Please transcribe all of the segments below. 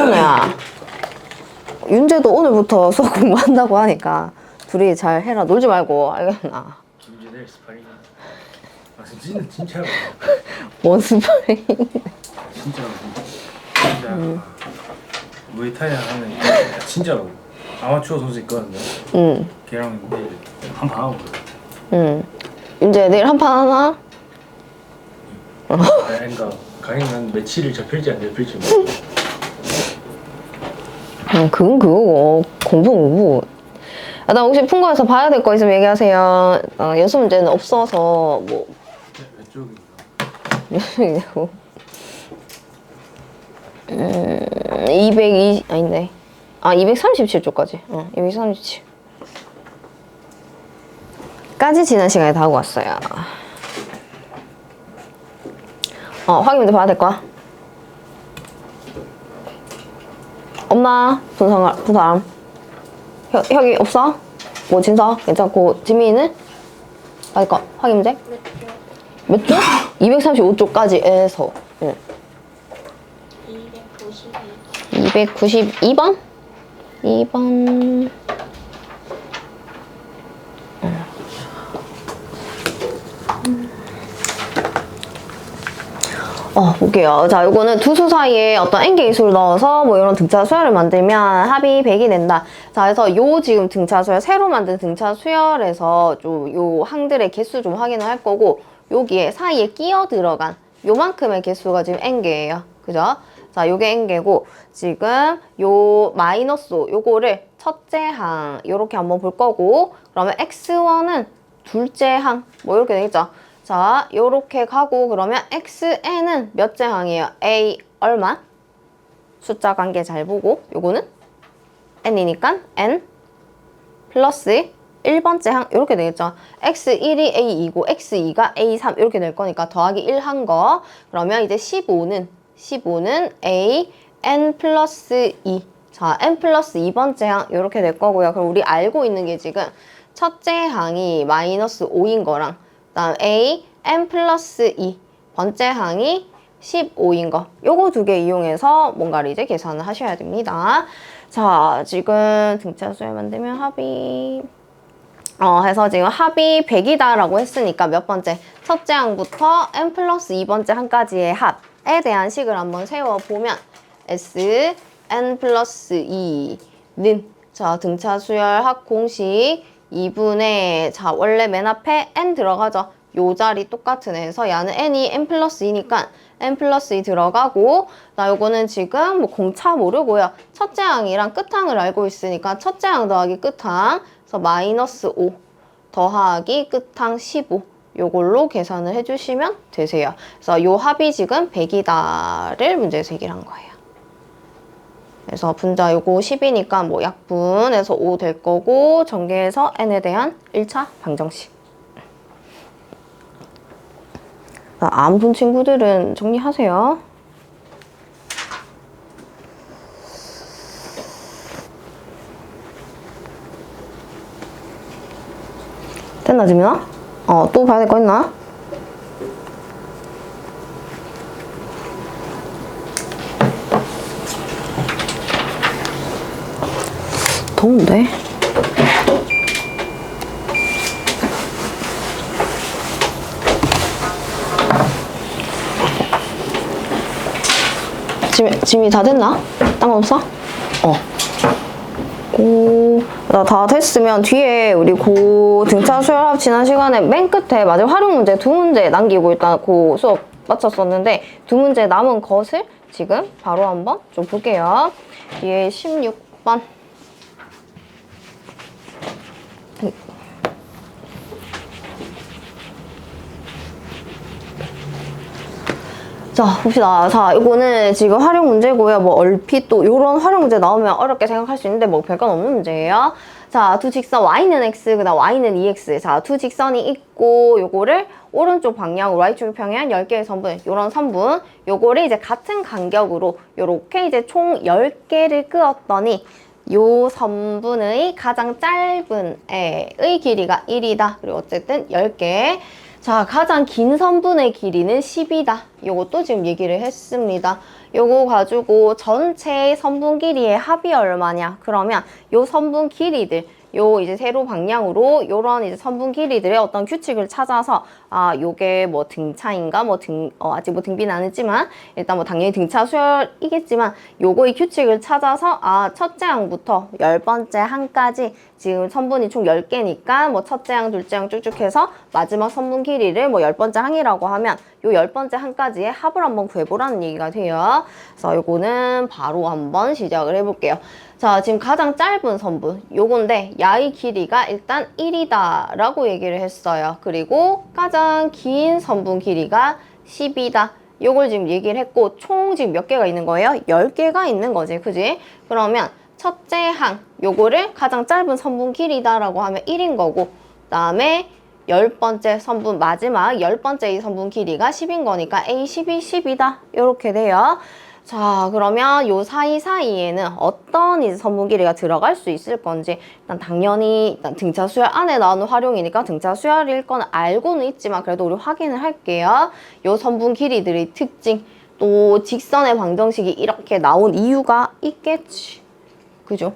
현우야, 윤재도 오늘부터 수학 공부한다고 하니까 둘이 잘 해라. 놀지 말고, 알겠나? 김재 내일 스파링. 아 진짜로. 뭔 스파링? 진짜로. 진짜. 무에타이 하는 진짜로 아마추어 선수 있거든요. 걔랑 내일 한판 하고. 윤재 내일 한 판 하나? 그러니까 강행은 며칠을 잡힐지 안 잡힐지 모르고. 그건 그거고 공부. 아, 나 혹시 풍거에서 봐야 될 거 있으면 얘기하세요. 연습 문제는 없어서 뭐 몇 쪽인가? 220 아닌데 237쪽까지 237 까지 지난 시간에 다 하고 왔어요. 확인 문제 봐야 될 거야. 엄마 분사람 혁이 없어? 뭐 진서 괜찮고 지민이는 봐야 될 거. 확인 문제 몇 쪽? 235쪽까지 해서 292번? 2번 볼게요. 자, 요거는 두 수 사이에 어떤 n개수를 넣어서 뭐 이런 등차 수열을 만들면 합이 100이 된다. 자, 그래서 요 지금 등차 수열, 새로 만든 등차 수열에서 좀 요 항들의 개수 좀 확인을 할 거고, 여기에 사이에 끼어 들어간 요만큼의 개수가 지금 n개예요. 그죠? 자, 요게 n개고, 지금 요 마이너스 5, 요거를 첫째 항, 요렇게 한번 볼 거고, 그러면 x1은 둘째 항, 뭐 이렇게 되겠죠? 자, 요렇게 가고, 그러면 xn은 몇째 항이에요? a 얼마? 숫자 관계 잘 보고, 요거는 n이니까 n 플러스 1번째 항, 요렇게 되겠죠? x1이 a2고, x2가 a3, 이렇게 될 거니까 더하기 1 한 거. 그러면 이제 15는 a n 플러스 2. 자, n 플러스 2번째 항, 요렇게 될 거고요. 그럼 우리 알고 있는 게 지금 첫째 항이 마이너스 5인 거랑, 다음 a n 플러스 2 번째 항이 15인 거, 요거 두 개 이용해서 뭔가를 이제 계산을 하셔야 됩니다. 자, 지금 등차 수열 만들면 합이 해서 지금 합이 100이다 라고 했으니까 몇 번째? 첫째 항부터 n 플러스 2번째 항까지의 합에 대한 식을 한번 세워보면 s n 플러스 2는 자, 등차 수열 합 공식 2분의 자, 원래 맨 앞에 n 들어가죠. 요 자리 똑같은 애에서 얘는 n이 n 플러스 2니까 n 플러스 2 들어가고, 나 요거는 지금 뭐 공차 모르고요. 첫째 항이랑 끝항을 알고 있으니까 첫째 항 더하기 끝항, 그래서 마이너스 5 더하기 끝항 15, 요걸로 계산을 해주시면 되세요. 그래서 요 합이 지금 100이다를 문제에서 얘기를 한 거예요. 그래서 분자 요거 10이니까 뭐 약분해서 5 될 거고, 전개해서 n에 대한 1차 방정식. 안 본 친구들은 정리하세요. 됐나, 지민아? 또 봐야 될 거 있나? 더운데? 짐이 다 됐나? 딴 거 없어? 나 다 됐으면 뒤에 우리 등차 수열합 지난 시간에 맨 끝에 마지막 활용 문제 2문제 남기고 일단 수업 마쳤었는데 2문제 남은 것을 지금 바로 한번 좀 볼게요. 뒤에 16번. 자, 봅시다. 자, 이거는 지금 활용 문제고요. 뭐 얼핏 또 이런 활용 문제 나오면 어렵게 생각할 수 있는데 뭐 별건 없는 문제예요. 자, 두 직선 y는 x, 그다음 y는 2x. 자, 두 직선이 있고 요거를 오른쪽 방향으로 y축 평행 10개의 선분, 요런 선분, 요거를 이제 같은 간격으로 요렇게 이제 총 10개를 그었더니 요 선분의 가장 짧은 애의 길이가 1이다. 그리고 어쨌든 10개. 자, 가장 긴 선분의 길이는 10이다. 요것도 지금 얘기를 했습니다. 요거 가지고 전체 선분 길이의 합이 얼마냐? 그러면 요 선분 길이들, 요 이제 세로 방향으로 요런 이제 선분 길이들의 어떤 규칙을 찾아서 요게 뭐 등차인가 아직 뭐 등비는 안 했지만 일단 뭐 당연히 등차 수열이겠지만 요거의 규칙을 찾아서 첫째 항부터 10번째 항까지 지금 선분이 총 10개니까 뭐 첫째 항, 둘째 항 쭉쭉 해서 마지막 선분 길이를 뭐 10번째 항이라고 하면 요 10번째 항까지의 합을 한번 구해보라는 얘기가 돼요. 그래서 요거는 바로 한번 시작을 해볼게요. 자, 지금 가장 짧은 선분 요건데 야의 길이가 일단 1이다 라고 얘기를 했어요. 그리고 가장 긴 선분 길이가 10이다. 요걸 지금 얘기를 했고 총 지금 몇 개가 있는 거예요? 10개가 있는 거지. 그지? 그러면 첫째 항 요거를 가장 짧은 선분 길이다 라고 하면 1인 거고 그 다음에 10번째 선분 마지막 10번째 이 선분 길이가 10인 거니까 A12, 10이다 이렇게 돼요. 자, 그러면 요 사이사이에는 어떤 이제 선분 길이가 들어갈 수 있을 건지 일단 당연히 일단 등차 수열 안에 나오는 활용이니까 등차 수열일 건 알고는 있지만 그래도 우리 확인을 할게요. 요 선분 길이들의 특징 또 직선의 방정식이 이렇게 나온 이유가 있겠지. 그죠?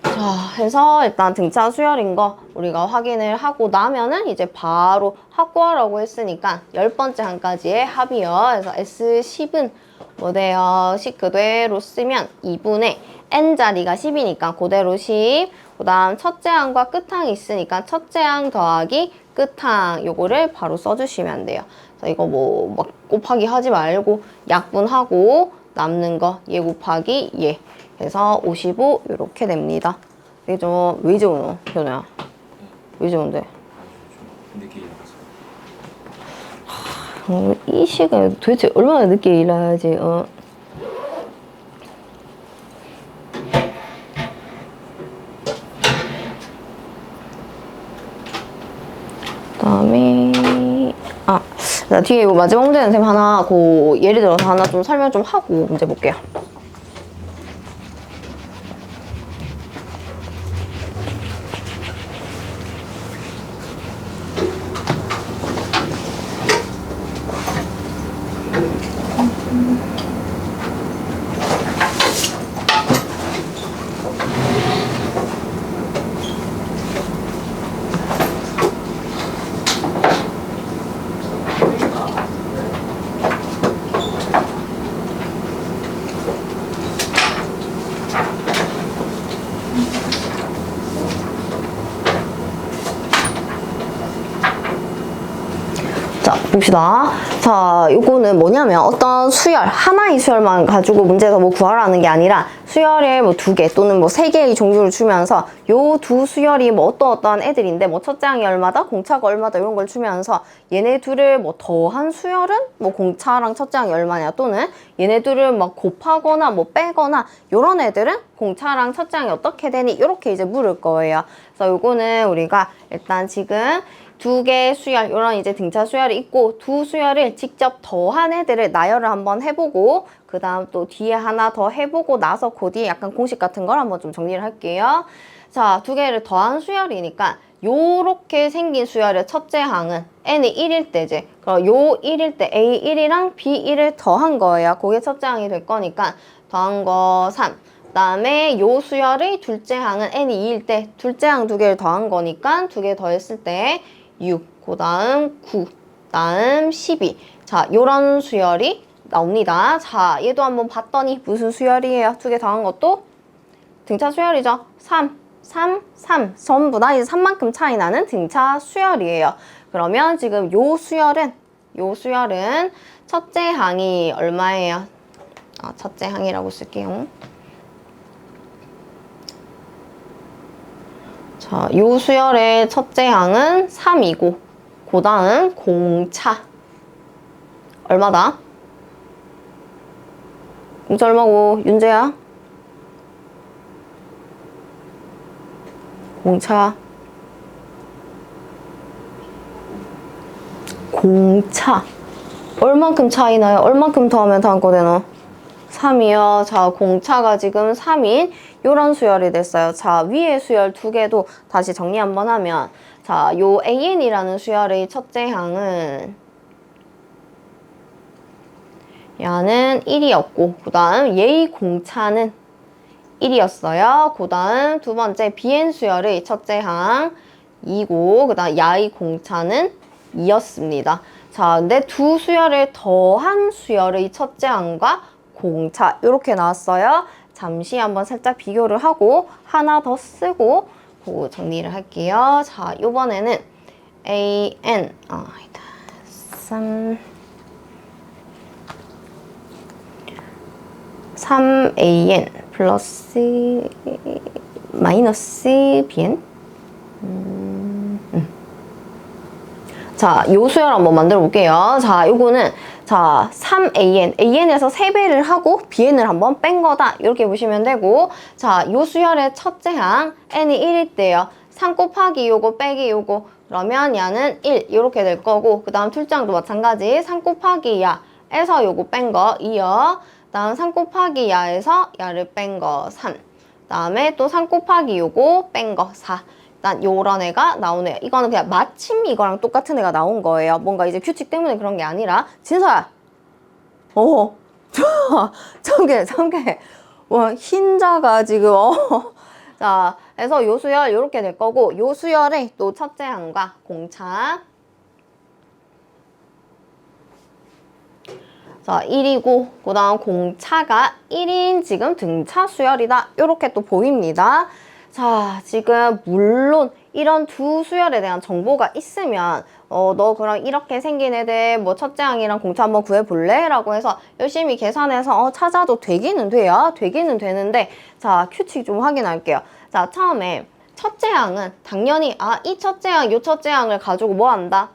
자, 해서 일단 등차 수열인 거 우리가 확인을 하고 나면은 이제 바로 합 구하라고 했으니까 10번째 항까지의 합이요. 그래서 S10은 뭐 돼요? 10 그대로 쓰면 2분의 n자리가 10이니까 그대로 10. 그 다음 첫째 항과 끝항이 있으니까 첫째 항 더하기 끝항 요거를 바로 써주시면 돼요. 그래서 이거 뭐 막 곱하기 하지 말고 약분하고 남는 거 얘 곱하기 얘 해서 55 이렇게 됩니다. 이게 좀 왜 좋노? 현우야. 왜 좋은데? 늦게 일어나서. 이 시간에 도대체 얼마나 늦게 일어나야지, 그다음에 나 뒤에 요 마지막 문제 선생님 하나 예를 들어서 하나 좀 설명 좀 하고 문제 볼게요. 자, 봅시다. 자, 요거는 뭐냐면 어떤 수열, 하나의 수열만 가지고 문제에서 뭐 구하라는 게 아니라 수열의 뭐 2개 또는 뭐 3개의 종류를 주면서 요 두 수열이 뭐 어떠한 애들인데 뭐 첫째 항이 얼마다, 공차가 얼마다 이런 걸 주면서 얘네 둘을 뭐 더한 수열은 뭐 공차랑 첫째 항이 얼마냐 또는 얘네 둘을 막 곱하거나 뭐 빼거나 요런 애들은 공차랑 첫째 항이 어떻게 되니 이렇게 이제 물을 거예요. 그래서 요거는 우리가 일단 지금 2개의 수열, 이런 이제 등차 수열이 있고 두 수열을 직접 더한 애들을 나열을 한번 해보고 그 다음 또 뒤에 하나 더 해보고 나서 그 뒤에 약간 공식 같은 걸 한번 좀 정리를 할게요. 자, 2개를 더한 수열이니까 요렇게 생긴 수열의 첫째 항은 n이 1일 때지. 그럼 요 1일 때 A1이랑 B1을 더한 거예요. 그게 첫째 항이 될 거니까 더한 거 3. 그 다음에 요 수열의 둘째 항은 n이 2일 때 둘째 항 2개를 더한 거니까 2개 더했을 때 6, 그 다음 9, 그 다음 12. 자, 요런 수열이 나옵니다. 자, 얘도 한번 봤더니 무슨 수열이에요? 2개 더한 것도 등차 수열이죠. 3, 3, 3. 전부 다 이제 3만큼 차이 나는 등차 수열이에요. 그러면 지금 요 수열은 첫째 항이 얼마예요? 첫째 항이라고 쓸게요. 자, 요 수열의 첫째 항은 3이고 그 다음 공차 얼마다? 공차 얼마고 윤재야? 공차 얼만큼 차이 나요? 얼만큼 더하면 다음 거 되노? 3이요. 자, 공차가 지금 3인 요런 수열이 됐어요. 자, 위에 수열 두 개도 다시 정리 한번 하면 자, 요 AN이라는 수열의 첫째 항은 얘는 1이었고 그 다음 얘의 공차는 1이었어요. 그 다음 두 번째 BN 수열의 첫째 항 2고 그 다음 야의 공차는 2였습니다. 자, 근데 두 수열을 더한 수열의 첫째 항과 공차 이렇게 나왔어요. 잠시 한번 살짝 비교를 하고 하나 더 쓰고 정리를 할게요. 자, 이번에는 AN 3AN 플러스 마이너스 BN 자, 요 수열 한번 만들어 볼게요. 자, 요거는 자, 3AN, AN에서 3배를 하고 BN을 한번 뺀 거다. 이렇게 보시면 되고 자, 요 수열의 첫째 항 N이 1일 때요. 3 곱하기 요거 빼기 요거 그러면 야는 1 이렇게 될 거고 그 다음 출장도 마찬가지 3 곱하기 야에서 요거 뺀 거 2요. 그 다음 3 곱하기 야에서 야를 뺀 거 3. 그 다음에 또 3 곱하기 요거 뺀 거 4. 일단 요런 애가 나오네요. 이거는 그냥 마침 이거랑 똑같은 애가 나온 거예요. 뭔가 이제 규칙 때문에 그런 게 아니라 진서야. 참게. 와, 흰자가 지금 자, 그래서 요 수열 요렇게 될 거고 요 수열의 또 첫째 항과 공차 자, 1이고 그 다음 공차가 1인 지금 등차 수열이다. 요렇게 또 보입니다. 자, 지금 물론 이런 두 수열에 대한 정보가 있으면 너 그럼 이렇게 생긴 애들 뭐 첫째 항이랑 공차 한번 구해볼래? 라고 해서 열심히 계산해서 찾아도 되기는 돼요. 되기는 되는데 자, 규칙 좀 확인할게요. 자, 처음에 첫째 항은 당연히 이 첫째 항, 요 첫째 항을 가지고 뭐 한다?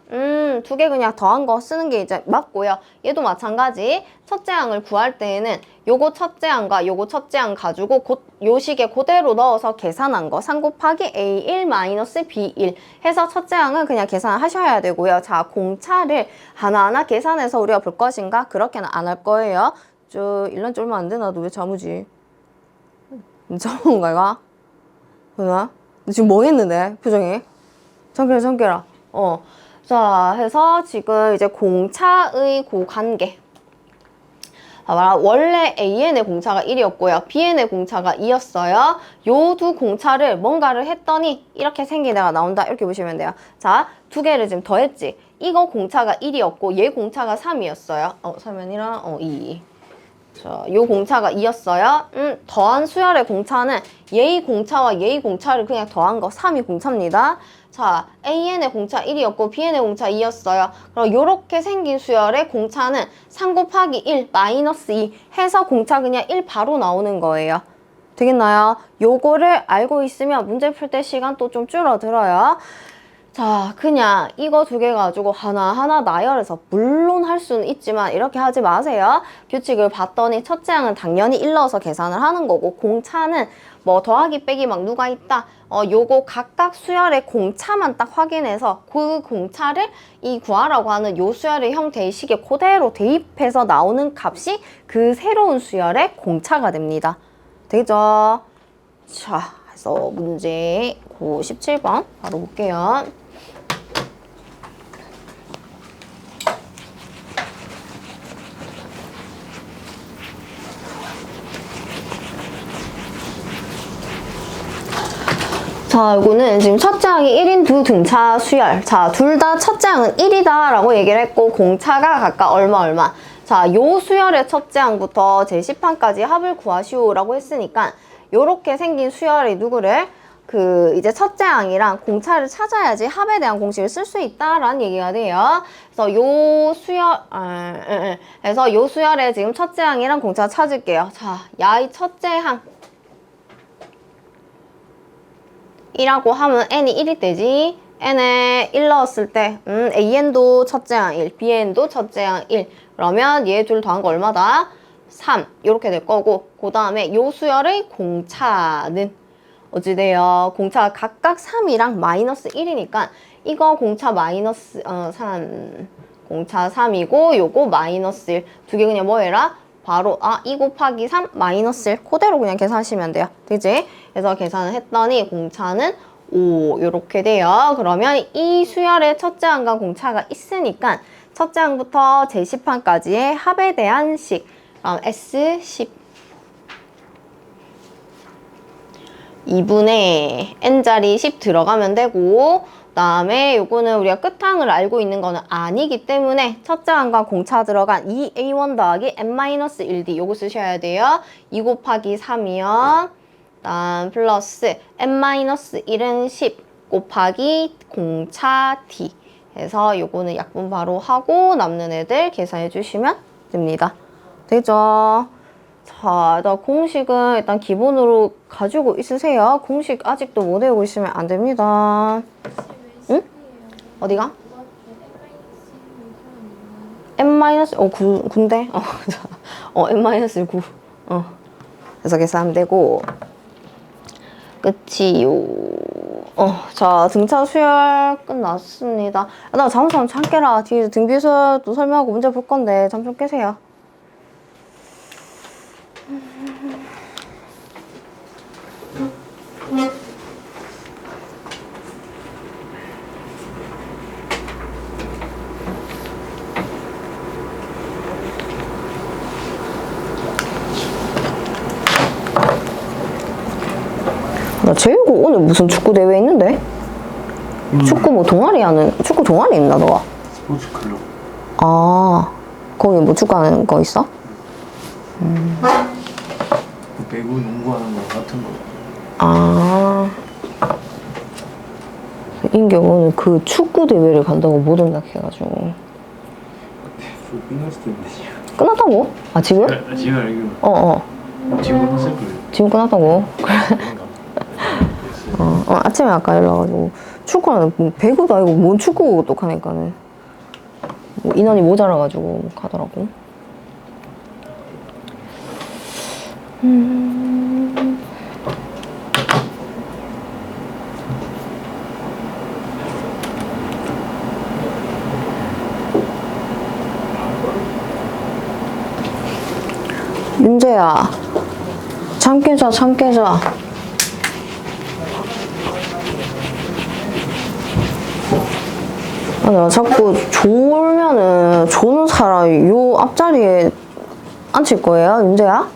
두 개 그냥 더한 거 쓰는 게 이제 맞고요. 얘도 마찬가지. 첫째 항을 구할 때에는 요거 첫째 항과 요거 첫째 항 가지고 요 식에 그대로 넣어서 계산한 거 3 곱하기 A1 마이너스 B1 해서 첫째 항은 그냥 계산하셔야 되고요. 자, 공차를 하나하나 계산해서 우리가 볼 것인가? 그렇게는 안 할 거예요. 1년 쫄면 안 되나? 너 왜 자무지? 자무인가 이거? 그나? 지금 뭐 했는데? 표정이? 잠깐라. 자, 해서 지금 이제 공차의 고관계. 원래 AN의 공차가 1이었고요. BN의 공차가 2였어요. 요 두 공차를 뭔가를 했더니 이렇게 생긴 애가 나온다. 이렇게 보시면 돼요. 자, 두 개를 지금 더했지. 이거 공차가 1이었고 얘 공차가 3이었어요. 3이 아니라 2. 자, 요 공차가 2였어요. 더한 수열의 공차는 얘의 공차와 얘의 공차를 그냥 더한 거 3이 공차입니다. 자, AN의 공차 1이었고 BN의 공차 2였어요. 그럼 요렇게 생긴 수열의 공차는 3 곱하기 1 마이너스 2 해서 공차 그냥 1 바로 나오는 거예요. 되겠나요? 요거를 알고 있으면 문제 풀 때 시간 또 좀 줄어들어요. 자, 그냥 이거 두 개 가지고 하나하나 나열해서 물론 할 수는 있지만 이렇게 하지 마세요. 규칙을 봤더니 첫째 항은 당연히 1 넣어서 계산을 하는 거고 공차는 뭐 더하기 빼기 막 누가 있다. 요거 각각 수열의 공차만 딱 확인해서 그 공차를 이 구하라고 하는 요 수열의 형태의 식에 그대로 대입해서 나오는 값이 그 새로운 수열의 공차가 됩니다. 되겠죠? 자, 그래서 문제 17번 바로 볼게요. 자, 이거는 지금 첫째 항이 1인 두 등차 수열. 자, 둘 다 첫째 항은 1이다 라고 얘기를 했고 공차가 각각 얼마. 자, 요 수열의 첫째 항부터 제10항까지 합을 구하시오 라고 했으니까 요렇게 생긴 수열의 누구를 이제 첫째 항이랑 공차를 찾아야지 합에 대한 공식을 쓸 수 있다라는 얘기가 돼요. 그래서 요 수열, 그래서 요 수열의 지금 첫째 항이랑 공차 찾을게요. 자, 야의 첫째 항. 1하고 하면 n이 1이 되지. n에 1 넣었을 때 AN도 첫째 항 1, BN도 첫째 항 1. 그러면 얘 둘 더한 거 얼마다? 3. 이렇게 될 거고 그 다음에 요 수열의 공차는 어찌 돼요? 공차가 각각 3이랑 마이너스 1이니까 이거 공차 마이너스 3 공차 3이고 요거 마이너스 1. 두 개 그냥 뭐 해라? 바로 2 곱하기 3 마이너스 1 그대로 그냥 계산하시면 돼요. 그지? 그래서 계산을 했더니 공차는 5 이렇게 돼요. 그러면 이 수열의 첫째 항과 공차가 있으니까 첫째 항부터 제10항까지의 합에 대한 식 S10 2분의 n자리 10 들어가면 되고 그 다음에 요거는 우리가 끝항을 알고 있는 거는 아니기 때문에 첫째 항과 공차 들어간 2a1 더하기 n-1d 요거 쓰셔야 돼요. 2 곱하기 3이요. 그 다음 플러스 n-1은 10 곱하기 공차 d 해서 요거는 약분 바로 하고 남는 애들 계산해 주시면 됩니다. 되죠? 자, 일단 공식은 일단 기본으로 가지고 있으세요. 공식 아직도 못 외우고 있으면 안 됩니다. 응? 어디가? n-9인데? n-9. 그래서 계산하면 되고. 끝이요. 자, 등차 수열 끝났습니다. 나 잠깐 깨라. 뒤에 등비수열도 설명하고 문제 볼 건데 잠 좀 깨세요. 나 제일고 오늘 무슨 축구 대회 있는데? 축구 뭐 동아리 하는 축구 동아리 있나 너가? 스포츠 클럽. 거기 뭐 축구하는 거 있어? 배구 농구하는 거 같은 거. 인기 오늘 그 축구 대회를 간다고 못 온다 해가지고. 끝날 수도 있네. 끝났다고? 지금? 지금 알기로. 지금 끝났을 거예요. 지금 끝났다고? 그래. 아침에 아까 연락 와가지고 축구하는 뭐 배구도 아니고 뭔 축구고 똑하니까는 뭐 인원이 모자라가지고 가더라고. 윤재야, 잠 깨자. 내가 자꾸 조는 사람이 요 앞자리에 앉힐 거예요, 윤재야?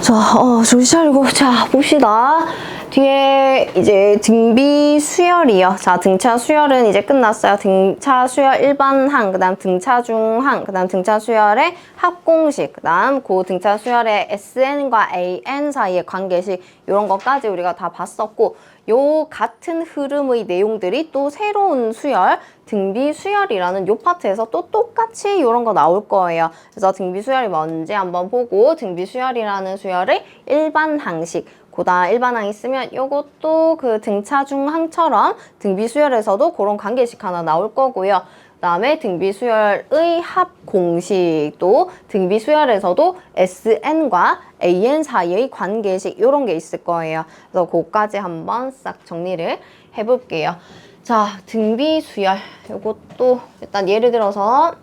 자, 정신 차리고, 자, 봅시다. 뒤에 이제 등비 수열이요. 자, 등차 수열은 이제 끝났어요. 등차 수열 일반항, 그 다음 등차 중항, 그 다음 등차 수열의 합공식, 그 다음 그 등차 수열의 SN과 AN 사이의 관계식, 이런 것까지 우리가 다 봤었고, 요 같은 흐름의 내용들이 또 새로운 수열, 등비 수열이라는 요 파트에서 또 똑같이 이런 거 나올 거예요. 그래서 등비 수열이 뭔지 한번 보고 등비 수열이라는 수열의 일반항식, 고다 일반항 있으면 요것도 그 등차 중항처럼 등비 수열에서도 그런 관계식 하나 나올 거고요. 그다음에 등비 수열의 합 공식도 등비 수열에서도 SN과 AN 사이의 관계식 이런 게 있을 거예요. 그래서 그거까지 한번 싹 정리를 해볼게요. 자, 등비 수열 이것도 일단 예를 들어서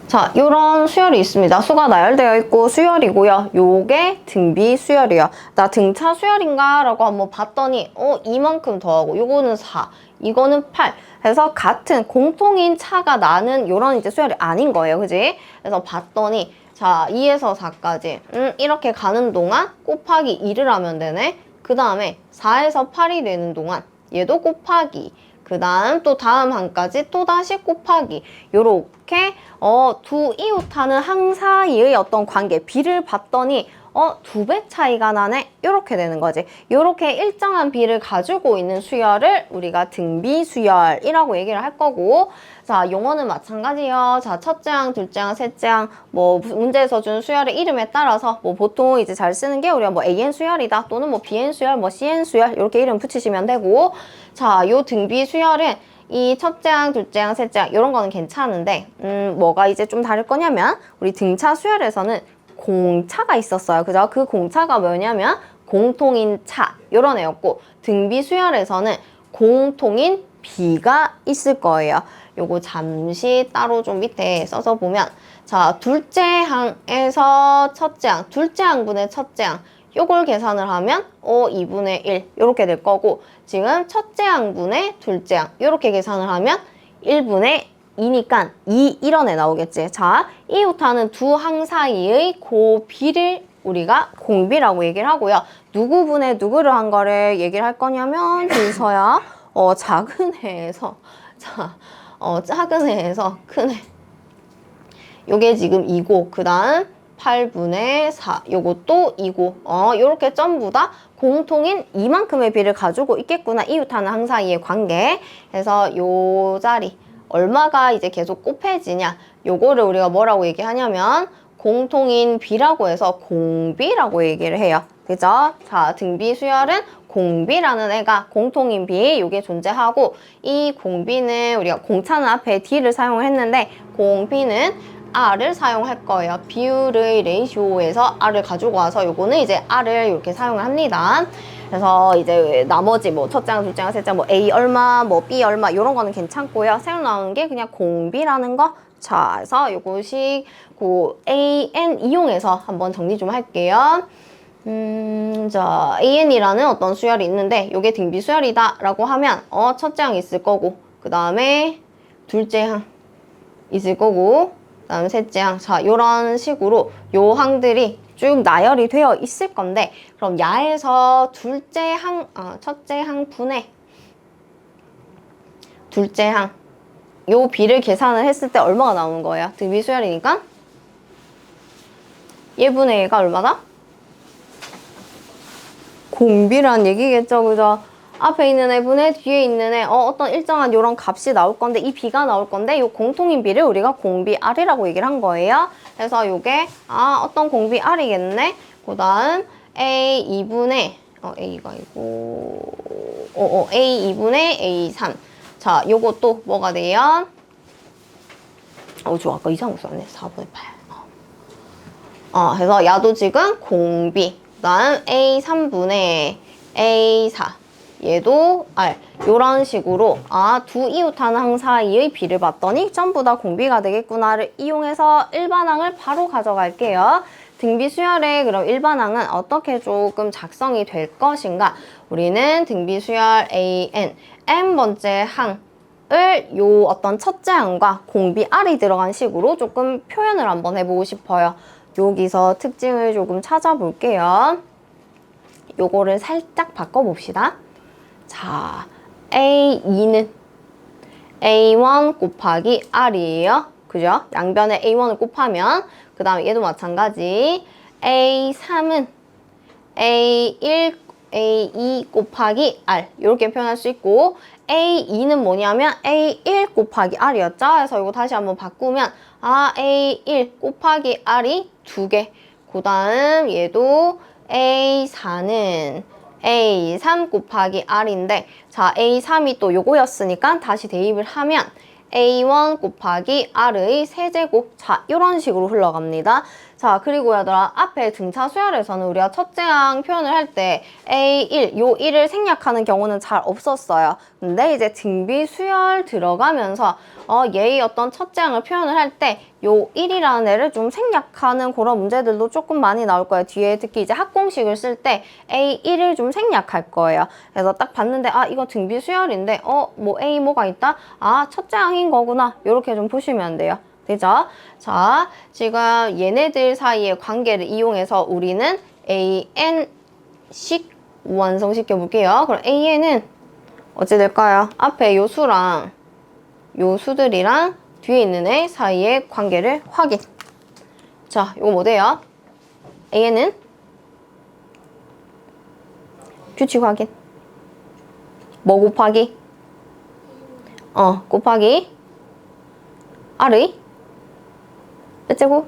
자, 요런 수열이 있습니다. 수가 나열되어 있고 수열이고요. 요게 등비 수열이에요. 나 등차 수열인가? 라고 한번 봤더니 이만큼 더하고 요거는 4, 이거는 8 해서 같은 공통인 차가 나는 요런 이제 수열이 아닌 거예요. 그지? 그래서 봤더니 자, 2에서 4까지 이렇게 가는 동안 곱하기 2를 하면 되네. 그 다음에 4에서 8이 되는 동안 얘도 곱하기, 그 다음 또 다음 항까지 또 다시 곱하기, 요렇게 두 이웃하는 항 사이의 어떤 관계 B를 봤더니 두 배 차이가 나네? 이렇게 되는 거지. 이렇게 일정한 비를 가지고 있는 수열을 우리가 등비수열이라고 얘기를 할 거고, 자, 용어는 마찬가지요. 자, 첫째 항, 둘째 항, 셋째 항, 뭐 문제에서 준 수열의 이름에 따라서 뭐 보통 이제 잘 쓰는 게 우리가 뭐 AN 수열이다 또는 뭐 BN 수열, 뭐 CN 수열 이렇게 이름 붙이시면 되고, 자, 요 등비수열은 이 첫째 항, 둘째 항, 셋째 항 이런 거는 괜찮은데 뭐가 이제 좀 다를 거냐면 우리 등차 수열에서는 공차가 있었어요. 그죠? 그 공차가 뭐냐면 공통인 차 이런 애였고, 등비 수열에서는 공통인 비가 있을 거예요. 요거 잠시 따로 좀 밑에 써서 보면, 자, 둘째 항에서 첫째 항, 둘째 항분의 첫째 항 요걸 계산을 하면 2분의 1 이렇게 될 거고, 지금 첫째 항분의 둘째 항 이렇게 계산을 하면 1분의 2니까 2 이런 애 나오겠지. 자, 이웃하는 두 항 사이의 고비를 우리가 공비라고 얘기를 하고요. 누구 분의 누구를 한 거를 얘기를 할 거냐면 줄서야 작은 애에서 작은 애에서 큰 애. 요게 지금 2고, 그 다음 8분의 4 요것도 2고, 요렇게 전부 다 공통인 이만큼의 비를 가지고 있겠구나. 이웃하는 항 사이의 관계. 그래서 요 자리 얼마가 이제 계속 곱해지냐, 요거를 우리가 뭐라고 얘기하냐면 공통인 비라고 해서 공비라고 얘기를 해요. 그죠? 자, 등비 수열은 공비라는 애가 공통인 비 요게 존재하고, 이 공비는 우리가 공차는 앞에 D를 사용을 했는데 공비는 R을 사용할 거예요. 비율의 레이쇼에서 R을 가지고 와서 요거는 이제 R을 이렇게 사용을 합니다. 그래서 이제 나머지 뭐 첫째 항, 둘째 항, 셋째 항, 뭐 A 얼마, 뭐 B 얼마 이런 거는 괜찮고요. 새로 나오는 게 그냥 공비라는 거. 자, 그래서 요것이 그 AN 이용해서 한번 정리 좀 할게요. 자, AN이라는 어떤 수열이 있는데 요게 등비 수열이다 라고 하면 첫째 항 있을 거고, 그 다음에 둘째 항 있을 거고, 그 다음에 셋째 항. 자, 요런 식으로 요 항들이 쭉 나열이 되어 있을 건데, 그럼 야에서 둘째 항, 첫째 항 분의 둘째 항 요 비를 계산을 했을 때 얼마가 나오는 거예요? 등비 수열이니까 얘분의 얘가 얼마다? 공비란 얘기겠죠, 그죠? 앞에 있는 애분의 뒤에 있는 애, 어떤 일정한 요런 값이 나올 건데, 이 비가 나올 건데, 요 공통인 비를 우리가 공비 R이라고 얘기를 한 거예요. 그래서 요게, 어떤 공비 R이겠네? 그 다음, A 2분의, A가 아니고, A 2분의 A 3. 자, 요것도 뭐가 돼요? 좋아. 아까 이상한 거 썼네. 4분의 8. 그래서 야도 지금 공비. 그 다음 A 3분의 A 4. 얘도 R. 요런 식으로 두 이웃하는 항 사이의 비를 봤더니 전부 다 공비가 되겠구나를 이용해서 일반항을 바로 가져갈게요. 등비 수열의 그럼 일반항은 어떻게 조금 작성이 될 것인가? 우리는 등비 수열 AN n번째 항을 요 어떤 첫째 항과 공비 R이 들어간 식으로 조금 표현을 한번 해보고 싶어요. 여기서 특징을 조금 찾아볼게요. 요거를 살짝 바꿔봅시다. 자, A2는 A1 곱하기 R이에요. 그죠? 양변에 A1을 곱하면, 그 다음에 얘도 마찬가지. A3은 A1, A2 곱하기 R. 이렇게 표현할 수 있고, A2는 뭐냐면 A1 곱하기 R이었죠? 그래서 이거 다시 한번 바꾸면, A1 곱하기 R이 2개. 그 다음 얘도 A4는 A3 곱하기 R인데, 자, A3이 또 요거였으니까 다시 대입을 하면 A1 곱하기 R의 세제곱. 자, 이런 식으로 흘러갑니다. 자, 그리고 얘들아, 앞에 등차 수열에서는 우리가 첫째 항 표현을 할 때 A1, 요 1을 생략하는 경우는 잘 없었어요. 근데 이제 등비 수열 들어가면서 얘의 어떤 첫째 항을 표현을 할 때 요 1이라는 애를 좀 생략하는 그런 문제들도 조금 많이 나올 거예요. 뒤에 특히 이제 학공식을 쓸 때 A1을 좀 생략할 거예요. 그래서 딱 봤는데 이거 등비 수열인데 뭐 A 뭐가 있다? 첫째 항인 거구나. 요렇게 좀 보시면 돼요. 되죠? 자, 지금 얘네들 사이의 관계를 이용해서 우리는 AN식 완성시켜 볼게요. 그럼 AN은 어찌 될까요? 앞에 요 수랑 요 수들이랑 뒤에 있는 애 사이의 관계를 확인. 자, 이거 뭐 돼요? AN은 규칙 확인. 뭐 곱하기? 곱하기 R의 몇 제곱?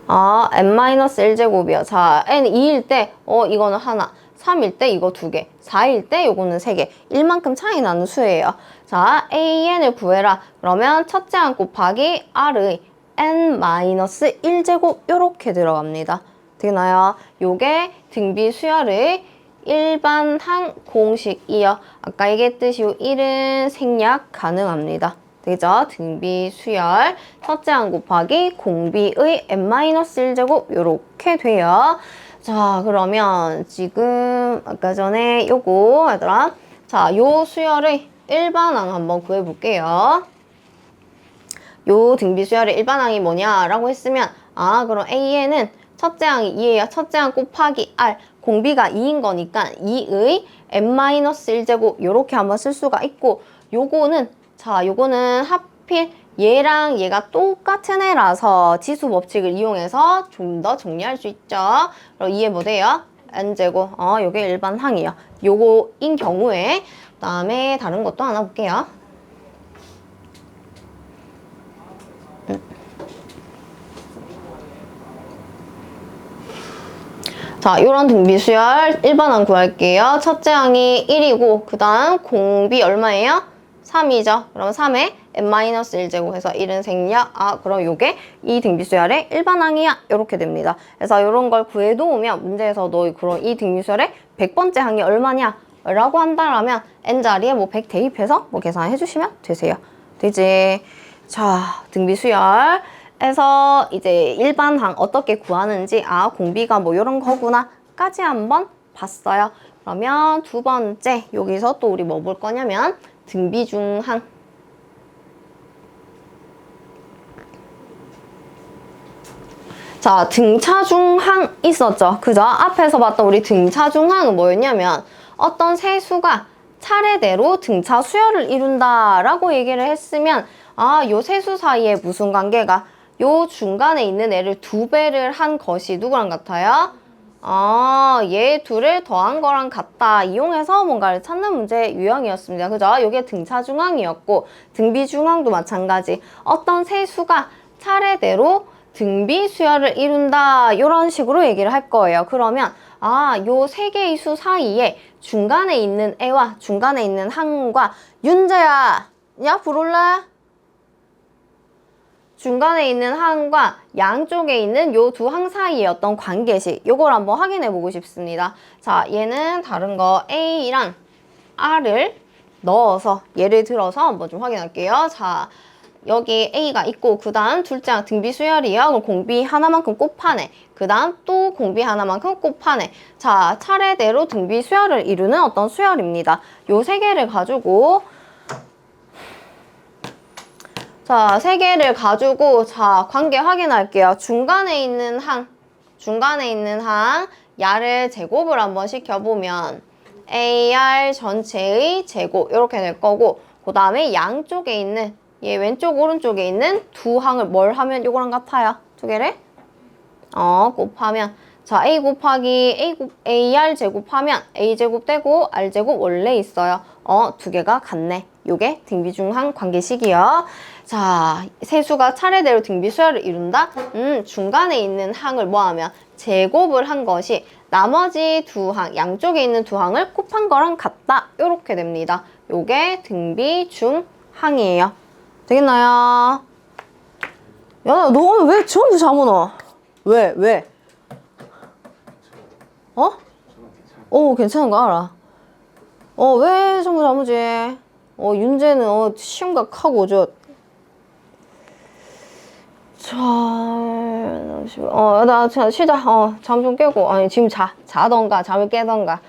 n-1제곱이요. 자, n 2일 때, 이거는 하나. 3일 때 이거 2개. 4일 때 요거는 3개. 1만큼 차이 나는 수예요. 자, an을 구해라. 그러면 첫째 항 곱하기 r의 n-1제곱 요렇게 들어갑니다. 되나요? 요게 등비 수열의 일반항 공식이요. 아까 얘기했듯이 요 1은 생략 가능합니다. 되죠? 등비 수열 첫째 항 곱하기 공비의 n-1제곱 요렇게 돼요. 자, 그러면 지금 아까 전에 요거 얘들아, 자, 요 수열의 일반항 한번 구해볼게요. 요 등비 수열의 일반항이 뭐냐라고 했으면 그럼 A에는 첫째 항이 2예요. 첫째 항 곱하기 R 공비가 2인 거니까 2의 n-1제곱 요렇게 한번 쓸 수가 있고, 요거는 하필 얘랑 얘가 똑같은 애라서 지수 법칙을 이용해서 좀 더 정리할 수 있죠. 그럼 이해 못해요? n제곱. 요게 일반항이요. 요거인 경우에 그다음에 다른 것도 하나 볼게요. 자, 요런 등비수열 일반항 구할게요. 첫째 항이 1이고 그 다음 공비 얼마예요? 3이죠. 그럼 3에 n-1제곱 해서 1은 생략. 그럼 요게 이 등비수열의 일반항이야. 요렇게 됩니다. 그래서 요런 걸 구해놓으면 문제에서도 그럼 이 등비수열의 100번째 항이 얼마냐? 라고 한다면 n자리에 100 대입해서 계산해 주시면 되세요. 되지? 자, 등비수열. 에서 이제 일반항 어떻게 구하는지 공비가 요런 거구나 까지 한번 봤어요. 그러면 두 번째 여기서 또 우리 뭐 볼 거냐면 등비중항. 자, 등차중항 있었죠. 그죠? 앞에서 봤던 우리 등차중항은 뭐였냐면 어떤 세수가 차례대로 등차 수열을 이룬다라고 얘기를 했으면 요 세수 사이에 무슨 관계가 요 중간에 있는 애를 2배를 한 것이 누구랑 같아요? 얘 둘을 더한 거랑 같다. 이용해서 뭔가를 찾는 문제 유형이었습니다. 그죠? 요게 등차중항이었고 등비중항도 마찬가지. 어떤 세수가 차례대로 등비 수열을 이룬다. 요런 식으로 얘기를 할 거예요. 그러면 요 세 개의 수 사이에 중간에 있는 애와 중간에 있는 항과 윤재야, 야 부를래? 중간에 있는 항과 양쪽에 있는 요 두 항 사이의 어떤 관계식, 요걸 한번 확인해 보고 싶습니다. 자, 얘는 다른 거 A랑 R을 넣어서 예를 들어서 한번 좀 확인할게요. 자, 여기 A가 있고 그 다음 둘째 항 등비 수열이요. 그럼 공비 하나만큼 곱하네. 그 다음 또 공비 하나만큼 곱하네. 자, 차례대로 등비 수열을 이루는 어떤 수열입니다. 요 세 개를 가지고 자, 세 개를 가지고 자, 관계 확인할게요. 중간에 있는 항 야를 제곱을 한번 시켜보면 AR 전체의 제곱 이렇게 될 거고, 그 다음에 양쪽에 있는 얘 왼쪽 오른쪽에 있는 두 항을 뭘 하면 요거랑 같아요? 두 개를 곱하면 자, A 곱하기 AR 제곱하면 A 제곱 되고 R 제곱 원래 있어요. 두 개가 같네. 요게 등비중항 관계식이요. 자, 세수가 차례대로 등비 수열을 이룬다? 중간에 있는 항을 뭐하면 제곱을 한 것이 나머지 두 항, 양쪽에 있는 두 항을 곱한 거랑 같다. 요렇게 됩니다. 요게 등비중항이에요. 되겠나요? 야, 너 오늘 왜 전부 잠어 넣어? 왜? 괜찮은 거 알아. 왜 전부 잠으지? 윤재는 시험각하고 나 쉬자. 잠 좀 깨고. 아니, 지금 자던가, 잠을 깨던가.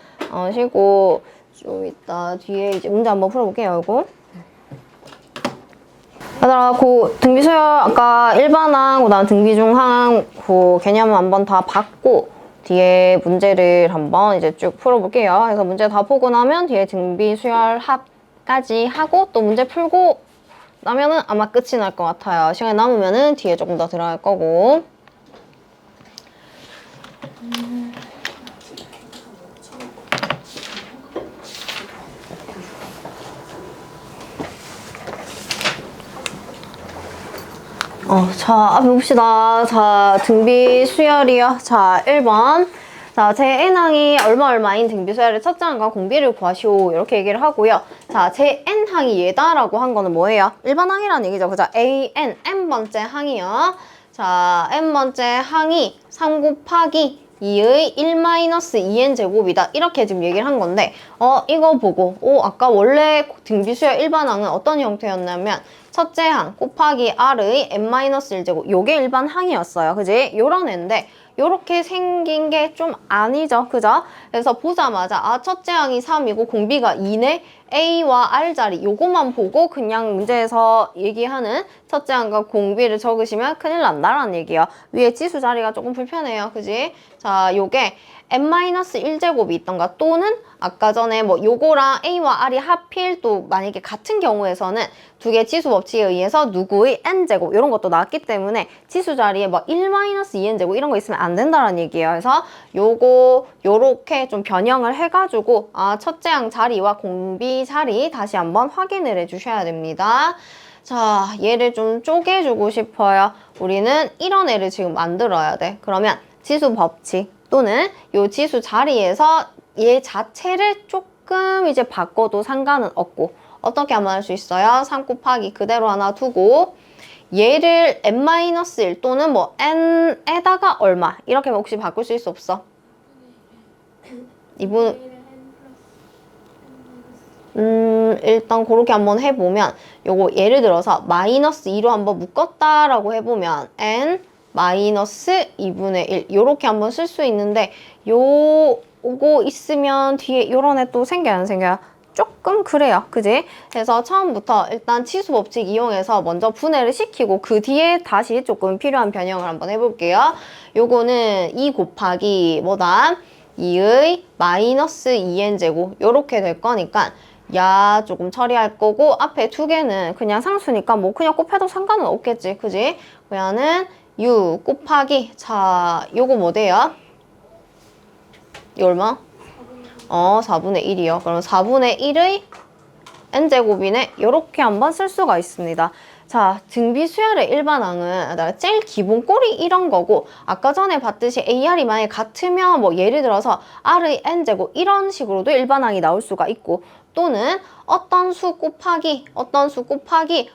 쉬고, 좀 이따 뒤에 이제 문제 한번 풀어볼게요, 이거. 얘들아, 등비수열, 아까 일반항, 그 다음 등비중항, 개념 한번 다 봤고, 뒤에 문제를 한번 이제 쭉 풀어볼게요. 그래서 문제 다 보고 나면 뒤에 등비수열 합까지 하고 또 문제 풀고 나면은 아마 끝이 날 것 같아요. 시간이 남으면은 뒤에 조금 더 들어갈 거고. 자, 앞에 봅시다. 자, 등비 수열이요. 자, 1번. 자, 제 n항이 얼마인 등비 수열의 첫째 항과 공비를 구하시오. 이렇게 얘기를 하고요. 자, 제 n항이 얘다라고 한 거는 뭐예요? 일반 항이라는 얘기죠. 그죠? n번째 항이요. 자, n번째 항이 3 곱하기 2의 1-2n 제곱이다. 이렇게 지금 얘기를 한 건데, 이거 보고, 아까 원래 등비수열 일반항은 어떤 형태였냐면, 첫째 항 곱하기 r의 n-1제곱. 요게 일반 항이었어요. 그지? 요런 애인데, 요렇게 생긴 게 좀 아니죠. 그죠? 그래서 보자마자, 첫째 항이 3이고 공비가 2네? A와 R 자리 요거만 보고 그냥 문제에서 얘기하는 첫째 항과 공비를 적으시면 큰일 난다라는 얘기예요. 위에 지수 자리가 조금 불편해요. 그지? 자, 요게 n-1제곱이 있던가 또는 아까 전에 뭐 요거랑 A와 R이 하필 또 만약에 같은 경우에서는 두 개 지수 법칙에 의해서 누구의 n제곱 이런 것도 나왔기 때문에 지수 자리에 뭐 1-2n제곱 이런 거 있으면 안 된다는 얘기예요. 그래서 요거 요렇게 좀 변형을 해가지고 첫째 항 자리와 공비 자리 다시 한번 확인을 해주셔야 됩니다. 자, 얘를 좀 쪼개주고 싶어요. 우리는 이런 애를 지금 만들어야 돼. 그러면 지수 법칙 또는 요 지수 자리에서 얘 자체를 조금 이제 바꿔도 상관은 없고 어떻게 하면 할 수 있어요? 3 곱하기 그대로 하나 두고 얘를 n-1 또는 뭐 n에다가 얼마 이렇게 혹시 바꿀 수 있어 없어? 이분 일단 그렇게 한번 해보면 요거 예를 들어서 -2로 한번 묶었다라고 해보면 n-2분의 1 요렇게 한번 쓸 수 있는데 요거 있으면 뒤에 요런 애 또 생겨요 안 생겨요? 조금 그래요. 그지? 그래서 처음부터 일단 치수 법칙 이용해서 먼저 분해를 시키고 그 뒤에 다시 조금 필요한 변형을 한번 해볼게요. 요거는 2 곱하기 뭐다? 2의 -2n 제곱 요렇게 될 거니까 야 조금 처리할 거고 앞에 두 개는 그냥 상수니까 뭐 그냥 곱해도 상관은 없겠지. 그지? 그러면은 6 곱하기 자 요거 뭐 돼요? 이 얼마? 4분의 1이요. 그럼 4분의 1의 n제곱이네. 요렇게 한번 쓸 수가 있습니다. 자, 등비 수열의 일반항은 제일 기본 꼴이 이런 거고 아까 전에 봤듯이 AR이 만약에 같으면 뭐 예를 들어서 R의 n제곱 이런 식으로도 일반항이 나올 수가 있고 또는 어떤 수 곱하기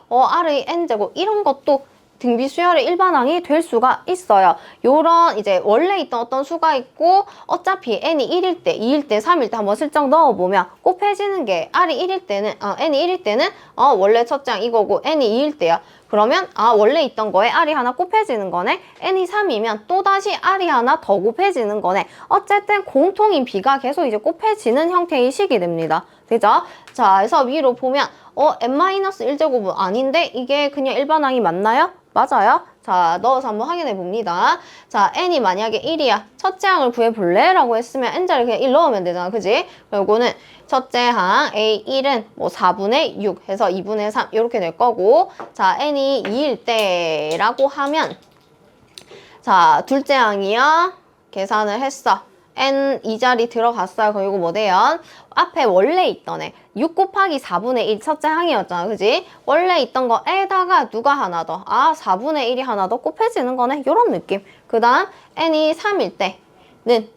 R의 n제곱 이런 것도 등비 수열의 일반항이 될 수가 있어요. 요런 이제 원래 있던 어떤 수가 있고 어차피 n이 1일 때, 2일 때, 3일 때 한번 슬쩍 넣어보면 곱해지는 게 n이 1일 때는 원래 첫째 항 이거고 n이 2일 때야. 그러면 원래 있던 거에 r이 하나 곱해지는 거네. n이 3이면 또다시 r이 하나 더 곱해지는 거네. 어쨌든 공통인 b가 계속 이제 곱해지는 형태의 식이 됩니다. 되죠? 자, 그래서 위로 보면 n-1제곱은 아닌데 이게 그냥 일반항이 맞나요? 맞아요. 자, 넣어서 한번 확인해 봅니다. 자, n이 만약에 1이야. 첫째 항을 구해볼래? 라고 했으면 n자를 그냥 1 넣으면 되잖아. 그지? 그리고는 첫째 항 A1은 뭐 4분의 6 해서 2분의 3 이렇게 될 거고 자, n이 2일 때 라고 하면 자, 둘째 항이요. 계산을 했어. n 이 자리 들어갔어요. 그럼 이거 뭐 돼요? 앞에 원래 있던 애 6 곱하기 4분의 1 첫째 항이었잖아. 그지? 원래 있던 거에다가 누가 하나 더 4분의 1이 하나 더 곱해지는 거네. 요런 느낌. 그 다음 n이 3일 때는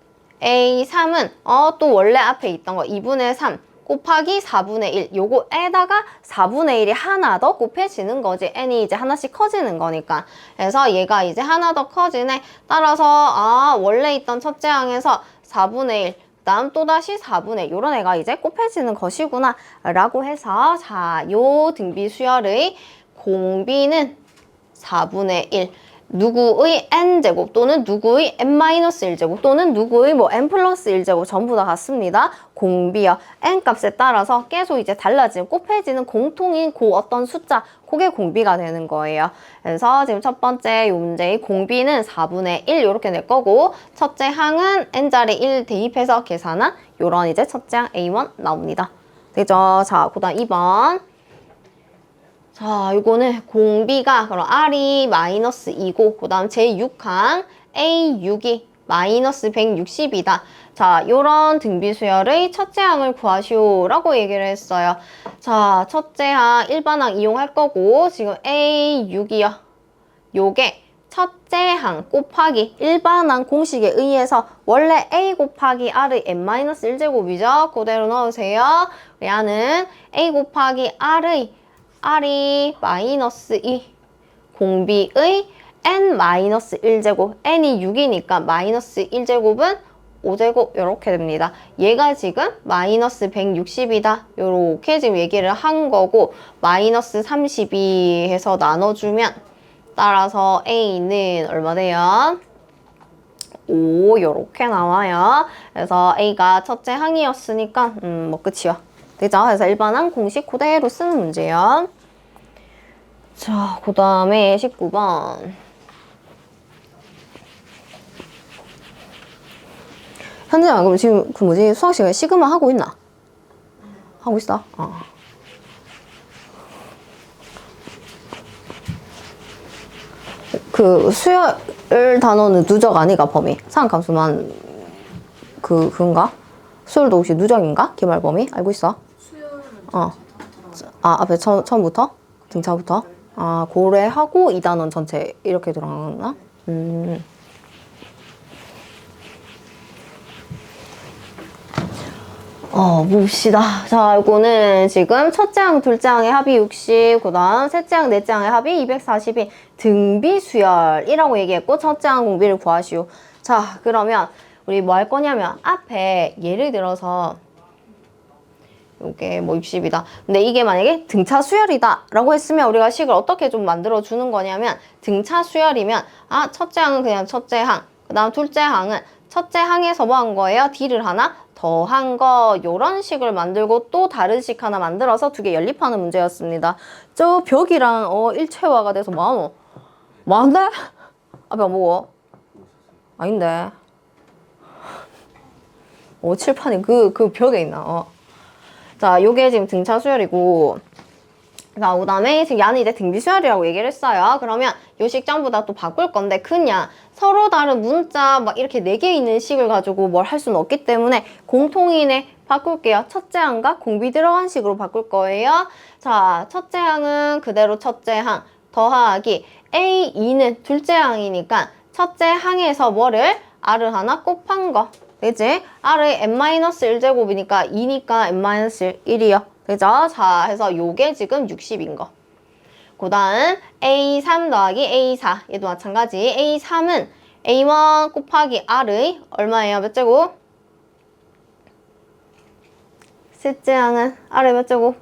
A3은 또 원래 앞에 있던 거 2분의 3 곱하기 4분의 1 요거에다가 4분의 1이 하나 더 곱해지는 거지. n이 이제 하나씩 커지는 거니까. 그래서 얘가 이제 하나 더 커지네. 따라서 원래 있던 첫째 항에서 4분의 1 그다음 또다시 4분의 1 요런 애가 이제 곱해지는 것이구나 라고 해서 자, 요 등비 수열의 공비는 4분의 1 누구의 n제곱 또는 누구의 n-1제곱 또는 누구의 뭐 n+1제곱 전부 다 같습니다. 공비요. n 값에 따라서 계속 이제 달라지는 곱해지는 공통인 그 어떤 숫자 그게 공비가 되는 거예요. 그래서 지금 첫 번째 요 문제의 공비는 4분의 1 이렇게 낼 거고 첫째 항은 n자리 1 대입해서 계산한 요런 이제 첫째 항 A1 나옵니다. 되죠? 자, 그 다음 2번. 자, 이거는 공비가 그럼 R이 -2고 그 다음 제6항 A6이 -160이다. 자, 요런 등비 수열의 첫째 항을 구하시오 라고 얘기를 했어요. 자, 첫째 항 일반항 이용할 거고 지금 A6이요. 요게 첫째 항 곱하기 일반항 공식에 의해서 원래 a 곱하기 r의 n-1제곱이죠. 그대로 넣으세요. 얘는 a 곱하기 r이 마이너스 2 공비의 n-1제곱 n이 6이니까 마이너스 1제곱은 5제곱 이렇게 됩니다. 얘가 지금 마이너스 160이다. 이렇게 지금 얘기를 한 거고 마이너스 32 해서 나눠주면 따라서 A는 얼마 돼요? 5 이렇게 나와요. 그래서 A가 첫째 항이었으니까 뭐 끝이요. 되죠? 그래서 일반항 공식 그대로 쓰는 문제요. 자, 그 다음에 19번. 현재야, 그럼 지금 그 뭐지? 수학 시간에 시그마 하고 있나? 하고 있어? 그 수열 단어는 누적 아니가 범위? 상함수만 그건가? 수열도 혹시 누적인가? 기말 범위? 알고 있어? 수열은 앞에 처음부터? 등차부터? 고래하고 2단원 전체 이렇게 들어가나? 봅시다. 자, 이거는 지금 첫째 항, 둘째 항의 합이 60, 그 다음 셋째 항, 넷째 항의 합이 240인 등비수열이라고 얘기했고, 첫째 항 공비를 구하시오. 자, 그러면 우리 뭐 할 거냐면, 앞에 예를 들어서, 요게 뭐 60이다. 근데 이게 만약에 등차 수열이다 라고 했으면 우리가 식을 어떻게 좀 만들어 주는 거냐면, 등차 수열이면, 첫째 항은 그냥 첫째 항, 그 다음 둘째 항은 첫째 항에서 뭐 한 거예요? D를 하나 더한 거, 요런 식을 만들고 또 다른 식 하나 만들어서 두 개 연립하는 문제였습니다. 저 벽이랑 일체화가 돼서 뭐하노? 뭐한데? 앞에 안 보고? 아닌데. 칠판이 그 벽에 있나? 자, 요게 지금 등차 수열이고, 자, 그 다음에 지금 야는 이제 등비수열이라고 얘기를 했어요. 그러면 요 식 전부 다 또 바꿀 건데 그냥 서로 다른 문자 막 이렇게 4개 있는 식을 가지고 뭘 할 수는 없기 때문에 공통인에 바꿀게요. 첫째 항과 공비 들어간 식으로 바꿀 거예요. 자, 첫째 항은 그대로 첫째 항 더하기 A2는 둘째 항이니까 첫째 항에서 뭐를? R을 하나 곱한 거. 그지? R의 n-1제곱이니까 2니까 n-1이요. 그죠? 자, 해서 요게 지금 60인 거. 그 다음 A3 더하기 A4 얘도 마찬가지. A3은 A1 곱하기 R의 얼마예요? 몇 제곱? 셋째 항은 R의 몇 제곱?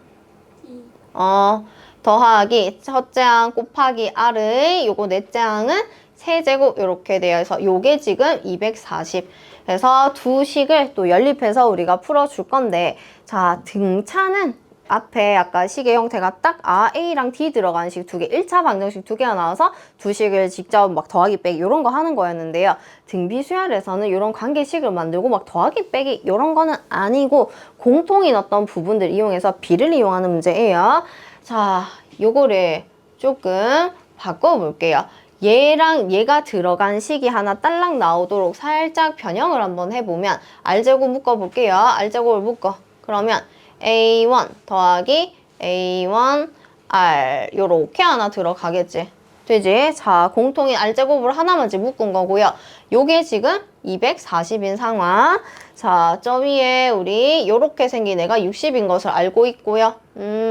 더하기 첫째 항 곱하기 R의 요거 넷째 항은 세제곱 이렇게 돼요. 그래서 요게 지금 240. 그래서 두 식을 또 연립해서 우리가 풀어줄 건데, 자, 등차는 앞에 아까 식의 형태가 딱 A랑 D 들어간 식 두 개, 1차 방정식 두 개가 나와서 두 식을 직접 막 더하기 빼기 이런 거 하는 거였는데요. 등비수열에서는 이런 관계식을 만들고 막 더하기 빼기 이런 거는 아니고 공통인 어떤 부분들 이용해서 비를 이용하는 문제예요. 자, 요거를 조금 바꿔볼게요. 얘랑 얘가 들어간 식이 하나 딸랑 나오도록 살짝 변형을 한번 해보면 R제곱 묶어볼게요. R제곱을 묶어. 그러면 A1 더하기 A1 R 요렇게 하나 들어가겠지. 되지? 자, 공통인 R제곱을 하나만 지금 묶은 거고요. 요게 지금 240인 상황. 자, 저 위에 우리 요렇게 생긴 애가 60인 것을 알고 있고요.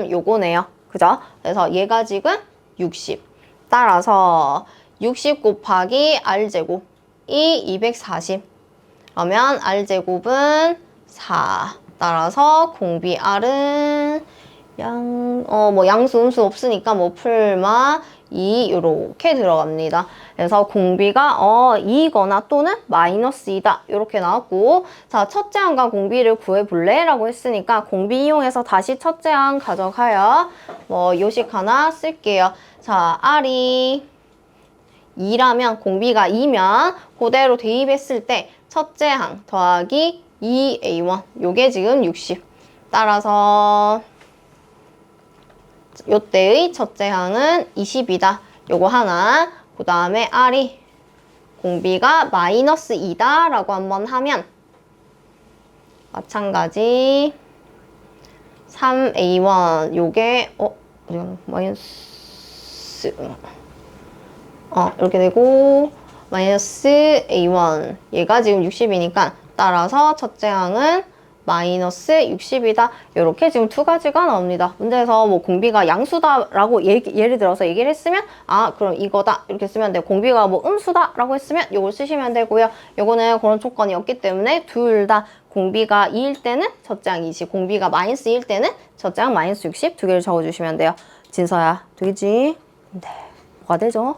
요거네요. 그죠? 그래서 얘가 지금 60. 따라서 60 곱하기 R제곱이 240. 그러면 R제곱은 4. 따라서 공비 R은 양수, 음수 없으니까 뭐 풀마 2 요렇게 들어갑니다. 그래서 공비가 2거나 또는 마이너스 2다 이렇게 나왔고, 자, 첫째 항과 공비를 구해볼래? 라고 했으니까 공비 이용해서 다시 첫째 항 가져가요. 뭐 요식 하나 쓸게요. 자, R이 2라면 공비가 2면 그대로 대입했을 때 첫째 항 더하기 2A1 요게 지금 60. 따라서 요때의 첫째 항은 20이다. 요거 하나. 그 다음에 R이 공비가 마이너스 2다 라고 한번 하면 마찬가지 3A1 요게 마이너스 이렇게 되고 마이너스 A1 얘가 지금 60이니까 따라서 첫째 항은 마이너스 60이다. 이렇게 지금 두 가지가 나옵니다. 문제에서 뭐 공비가 양수다라고 예를 들어서 얘기를 했으면 그럼 이거다 이렇게 쓰면 돼요. 공비가 뭐 음수다라고 했으면 이걸 쓰시면 되고요. 요거는 그런 조건이 없기 때문에 둘 다 공비가 2일 때는 첫째 항 20, 공비가 마이너스 2일 때는 첫째 항 마이너스 60 두 개를 적어주시면 돼요. 진서야 되겠지? 네. 뭐가 되죠?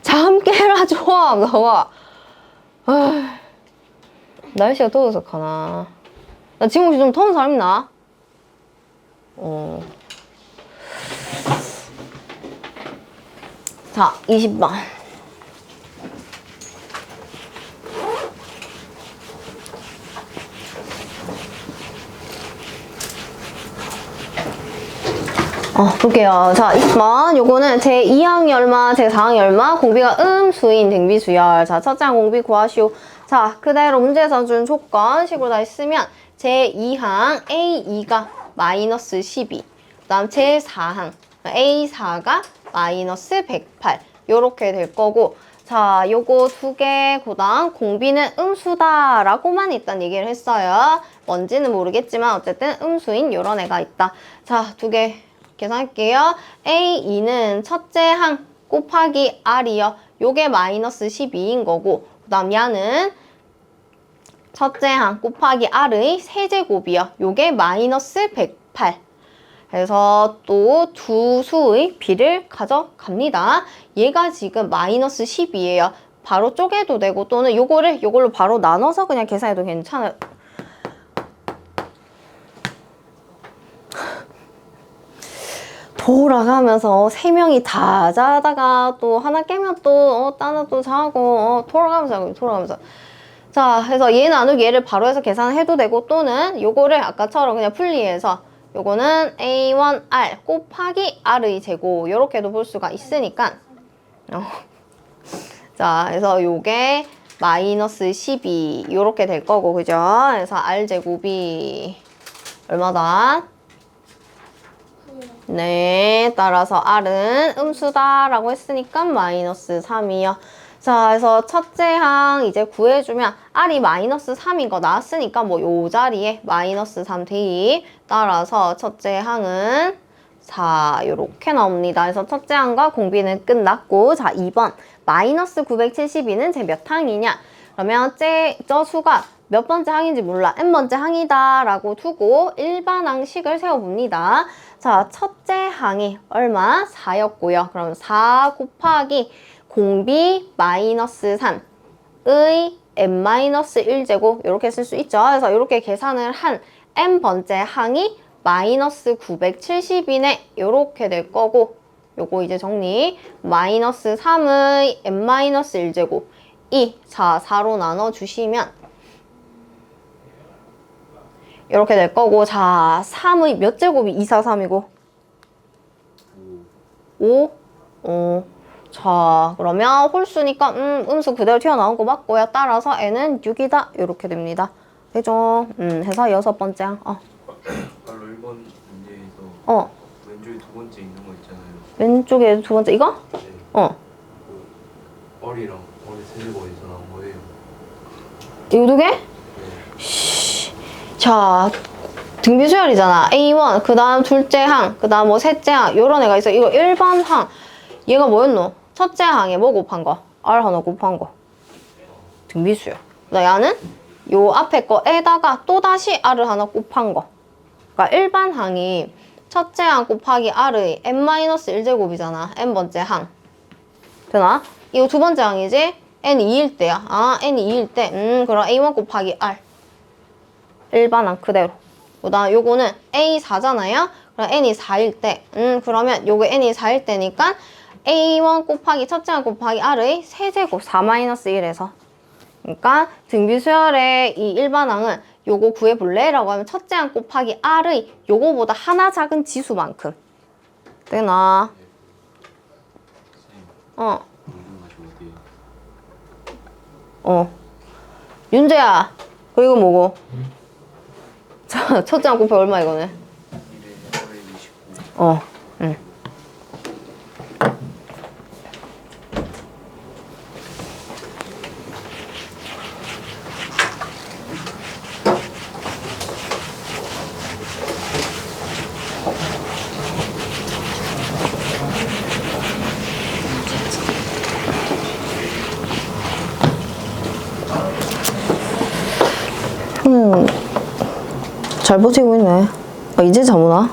잠 깨라 좋아 너가. 날씨가 더워서 가나. 나 지금 혹시 좀 더운 사람 있나? 자, 20번. 볼게요. 자, 20번. 요거는 제2항이 얼마, 제4항이 얼마, 공비가 음수인 등비수열. 자, 첫째 항 공비 구하시오. 자, 그대로 문제에서 준 조건식으로 다 했으면 제2항 A2가 마이너스 12. 그 다음 제4항 A4가 마이너스 108. 요렇게 될 거고, 자, 요거 두 개, 그 다음 공비는 음수다라고만 일단 얘기를 했어요. 뭔지는 모르겠지만 어쨌든 음수인 요런 애가 있다. 자, 두 개 계산할게요. A2는 첫째 항 곱하기 R이요. 요게 마이너스 12인 거고, 그 다음 야는 첫째 항 곱하기 R의 세제곱이요. 요게 마이너스 108. 그래서 또 두 수의 비를 가져갑니다. 얘가 지금 마이너스 10이에요. 바로 쪼개도 되고 또는 요걸로 바로 나눠서 그냥 계산해도 괜찮아요. 돌아가면서 세 명이 다 자다가 또 하나 깨면 또 따나 또 자고 돌아가면서 자, 그래서 얘 나누기 얘를 바로 해서 계산해도 되고 또는 요거를 아까처럼 그냥 분리해서 요거는 A1R 곱하기 R의 제곱 요렇게도 볼 수가 있으니까 자, 그래서 요게 마이너스 12 요렇게 될 거고 그죠? 그래서 R 제곱이 얼마다? 네, 따라서 R은 음수다라고 했으니까 마이너스 3이요. 자, 그래서 첫째 항 이제 구해주면 R이 마이너스 3인 거 나왔으니까 뭐 요 자리에 마이너스 3 대입. 따라서 첫째 항은 4 요렇게 나옵니다. 그래서 첫째 항과 공비는 끝났고 자, 2번 마이너스 972는 제 몇 항이냐? 그러면 저 수가 몇 번째 항인지 몰라. n번째 항이다 라고 두고 일반항식을 세워봅니다. 자, 첫째 항이 얼마? 4였고요. 그럼 4 곱하기 공비 마이너스 3의 n-1제곱 이렇게 쓸 수 있죠. 그래서 이렇게 계산을 한 n번째 항이 마이너스 970이네 이렇게 될 거고 요거 이제 정리 마이너스 3의 n-1제곱 2 자 4로 나눠주시면 이렇게 될 거고 자 3의 몇 제곱이 2, 4, 3이고 5? 자 그러면 홀수니까 음수 그대로 튀어나온 거 맞고요. 따라서 n은 6이다 이렇게 됩니다. 되죠? 해서 6번째 항 바로 1번 문제에서 왼쪽에 두 번째 있는 거 있잖아요. 왼쪽에 두 번째 이거? 네. 그 어리랑 어리 세제곱에서 나온 거예요. 이거 두 개? 네. 자 등비수열이잖아. A1 그 다음 둘째 항 그 다음 뭐 셋째 항 요런 애가 있어. 이거 1번 항 얘가 뭐였노? 첫째 항에 뭐 곱한 거? R 하나 곱한 거 등비수열. 얘는 요 앞에 거에다가 또다시 R을 하나 곱한 거. 그러니까 일반 항이 첫째 항 곱하기 R의 n-1제곱이잖아. n번째 항. 되나? 이거 두 번째 항이지? n이 2일 때야. n이 2일 때. 그럼 A1 곱하기 R. 일반 항 그대로. 그다음 요거는 A4잖아요. 그럼 n이 4일 때. 그러면 요거 n이 4일 때니까 A1 곱하기 첫째 항 곱하기 R의 세제곱 4-1에서. 그러니까 등비수열의 이 일반항은 요거 구해볼래? 라고 하면 첫째 항 곱하기 R의 요거보다 하나 작은 지수만큼. 되나? 윤재야, 그리고 뭐고? 자, 첫째 항 곱하기 얼마 이거는? 1에 29. 응. 잘 버티고 있네. 아, 이제 잠오나?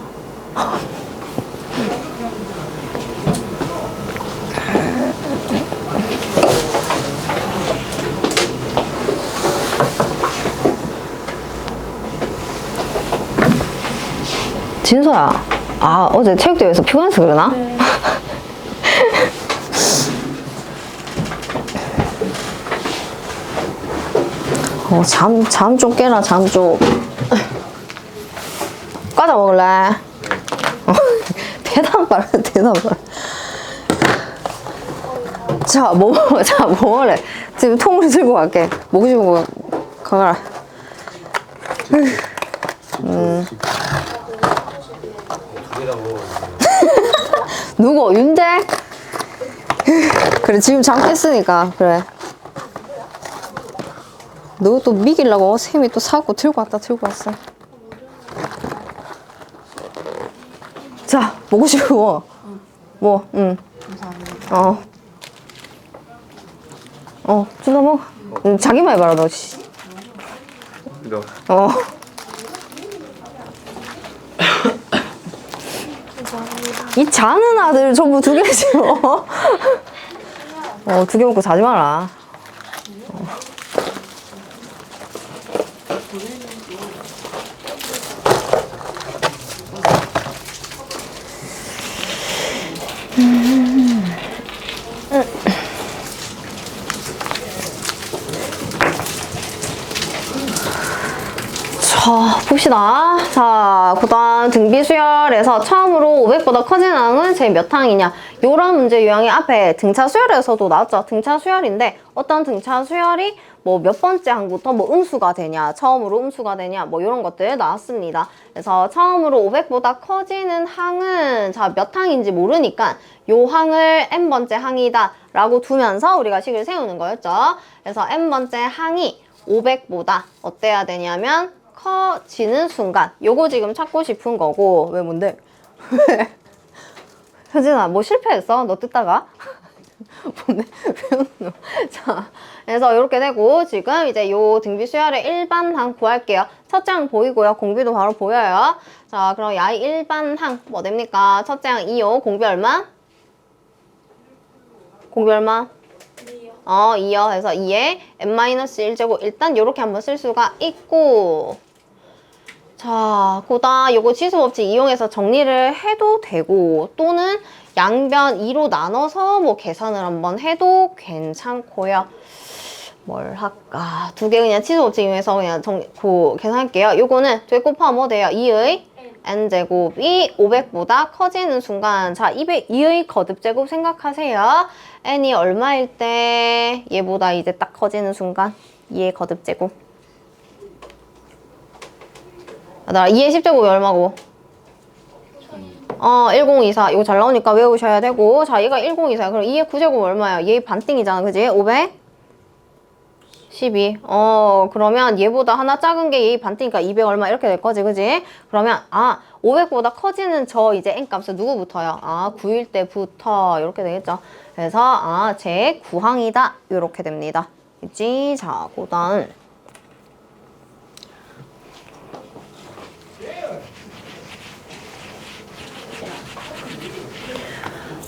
진서야, 아, 어제 체육대회에서 피곤해서 그러나? 네. 잠 좀 깨라, 잠 좀. 과자 먹을래? 대답 봐라, 대답 봐라. 자, 뭐 먹을래? 지금 통으로 들고 갈게. 목이 좀 가라. 누구? 윤재? 그래, 지금 잠 깼으니까, 그래. 너 또 미기려고 쌤이 또 사갖고 들고 왔어. 자, 먹고 싶어. 뭐, 감사합니다. 준아 먹어. 자기만 해봐라, 너. 이 자는 아들 전부 2개지 뭐. 2개 먹고 자지 마라. 자, 봅시다. 자, 그다음 등비수열에서 처음으로 500보다 커진 항은 제 몇 항이냐. 요런 문제 유형이 앞에 등차 수열에서도 나왔죠. 등차 수열인데 어떤 등차 수열이 뭐 몇 번째 항부터 뭐 음수가 되냐, 처음으로 음수가 되냐, 뭐 이런 것들 나왔습니다. 그래서 처음으로 500보다 커지는 항은 자, 몇 항인지 모르니까 요 항을 n번째 항이다 라고 두면서 우리가 식을 세우는 거였죠. 그래서 n번째 항이 500보다 어때야 되냐면 커지는 순간. 요거 지금 찾고 싶은 거고. 왜 뭔데? 왜? 현진아, 뭐 실패했어? 너 뜯다가? 뭔데? 왜 웃노? 자, 그래서 이렇게 되고 지금 이제 요 등비 수열의 일반항 구할게요. 첫째 항 보이고요. 공비도 바로 보여요. 자, 그럼 야의 일반항 뭐 됩니까? 첫째 항 2요. 공비 얼마? 공비 얼마? 2요. 그래서 2에 n-1제곱. 일단 요렇게 한번 쓸 수가 있고. 자, 그다음 요거 치수법칙 이용해서 정리를 해도 되고 또는 양변 2로 나눠서 뭐 계산을 한번 해도 괜찮고요. 뭘 할까? 2개 그냥 치수법칙 이용해서 그냥 계산할게요. 요거는 2개 곱하면 뭐 돼요? 2의 n제곱이 500보다 커지는 순간 자, 2의 거듭제곱 생각하세요. n이 얼마일 때 얘보다 이제 딱 커지는 순간 2의 거듭제곱. 나 2의 10제곱이 얼마고? 1024. 이거 잘 나오니까 외우셔야 되고. 자, 얘가 1024. 그럼 2의 9제곱 얼마야? 얘 반띵이잖아. 그지? 512. 그러면 얘보다 하나 작은 게 얘 반띵이니까 200 얼마 이렇게 될 거지. 그지? 그러면 500보다 커지는 저 이제 n값은 누구부터요? 9일 때부터 이렇게 되겠죠. 그래서 제 9항이다. 이렇게 됩니다. 그치? 자, 그다음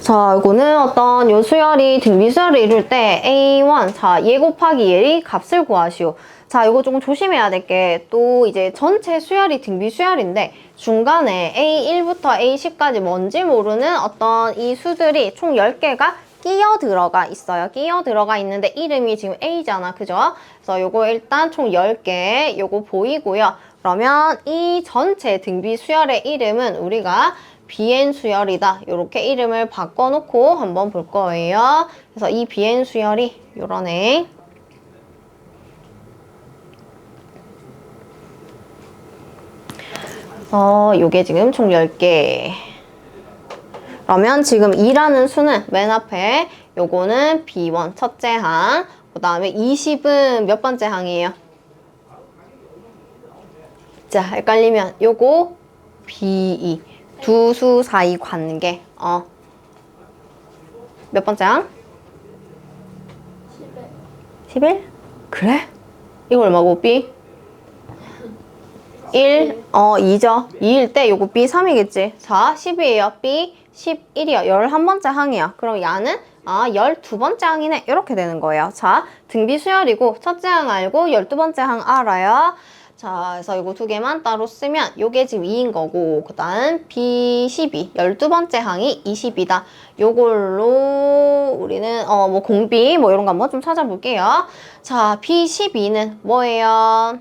자, 이거는 어떤 요 수열이 등비수열을 이룰 때 A1, 자, 얘 곱하기 얘의 값을 구하시오. 자, 이거 조금 조심해야 될 게 또 이제 전체 수열이 등비수열인데 중간에 A1부터 A10까지 뭔지 모르는 어떤 이 수들이 총 10개가 끼어 들어가 있어요. 끼어 들어가 있는데 이름이 지금 A잖아. 그죠? 그래서 요거 일단 총 10개 요거 보이고요. 그러면 이 전체 등비수열의 이름은 우리가 BN 수열이다. 이렇게 이름을 바꿔놓고 한번 볼 거예요. 그래서 이 BN 수열이 요런 애. 요게 지금 총 10개. 그러면 지금 2라는 수는 맨 앞에 요거는 B1 첫째 항. 그 다음에 20은 몇 번째 항이에요? 자, 헷갈리면 요거 B2. 두 수 사이 관계. 몇 번째 항? 11. 11? 그래? 이거 얼마고, B? 1, 2죠. 2일 때 요거 B 3이겠지. 자, 10이에요. B 11이요. 11번째 항이야. 그럼 야는 12번째 항이네. 이렇게 되는 거예요. 자, 등비 수열이고 첫째 항 알고 12번째 항 알아요. 자, 그래서 이거 두 개만 따로 쓰면 요게 지금 2인 거고 그 다음 B12, 12번째 항이 20이다. 요걸로 우리는 뭐 공비 뭐 이런 거 한번 좀 찾아볼게요. 자, B12는 뭐예요?